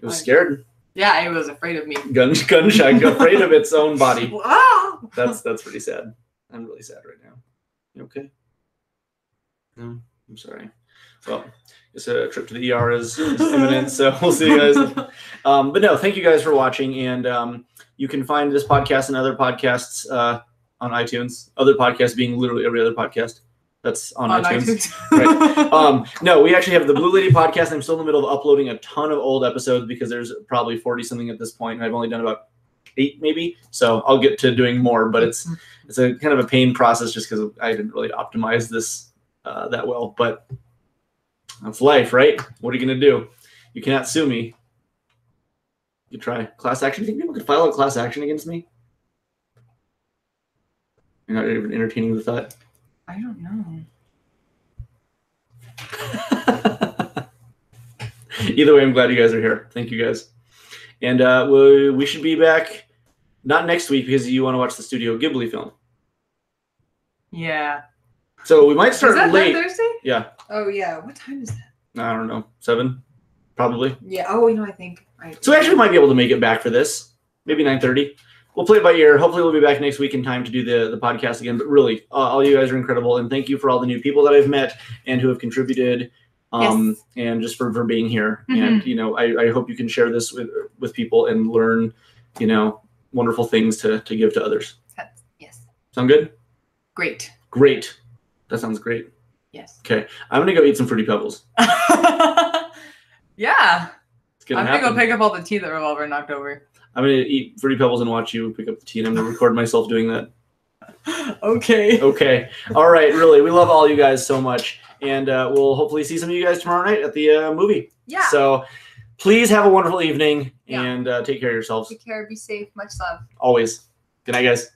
It was scared. Yeah, it was afraid of me. Gun shy, afraid of its own body. Wow. That's pretty sad. I'm really sad right now. You okay? No, I'm sorry. Well, it's a trip to the ER is imminent, so we'll see you guys. But no, thank you guys for watching, and you can find this podcast and other podcasts on iTunes. Other podcasts being literally every other podcast that's on iTunes. Right. No, we actually have the Blue Lady podcast. I'm still in the middle of uploading a ton of old episodes because there's probably 40 something at this point, and I've only done about 8 maybe. So I'll get to doing more, but it's a kind of a pain process just because I didn't really optimize this that well. But that's life, right? What are you gonna do? You cannot sue me. You try class action. You think people could file a class action against me? You're not even entertaining the thought. I don't know. Either way, I'm glad you guys are here. Thank you guys. And we should be back, not next week because you want to watch the Studio Ghibli film. Yeah. So we might start late. That Thursday? Yeah. Oh, yeah. What time is that? I don't know. 7? Probably. Yeah. Oh, I think. So we actually might be able to make it back for this. Maybe 9:30. We'll play it by ear. Hopefully we'll be back next week in time to do the podcast again. But really, all you guys are incredible. And thank you for all the new people that I've met and who have contributed. And just for being here. And, you know, I hope you can share this with people and learn, you know, wonderful things to give to others. Yes. Sound good? Great. That sounds great. Yes. Okay. I'm going to go eat some Fruity Pebbles. Yeah. I'm going to go pick up all the tea that Revolver knocked over. I'm going to eat Fruity Pebbles and watch you pick up the tea, and I'm going to record myself doing that. Okay. All right. Really, we love all you guys so much. And we'll hopefully see some of you guys tomorrow night at the movie. Yeah. So please have a wonderful evening and take care of yourselves. Take care. Be safe. Much love. Always. Good night, guys.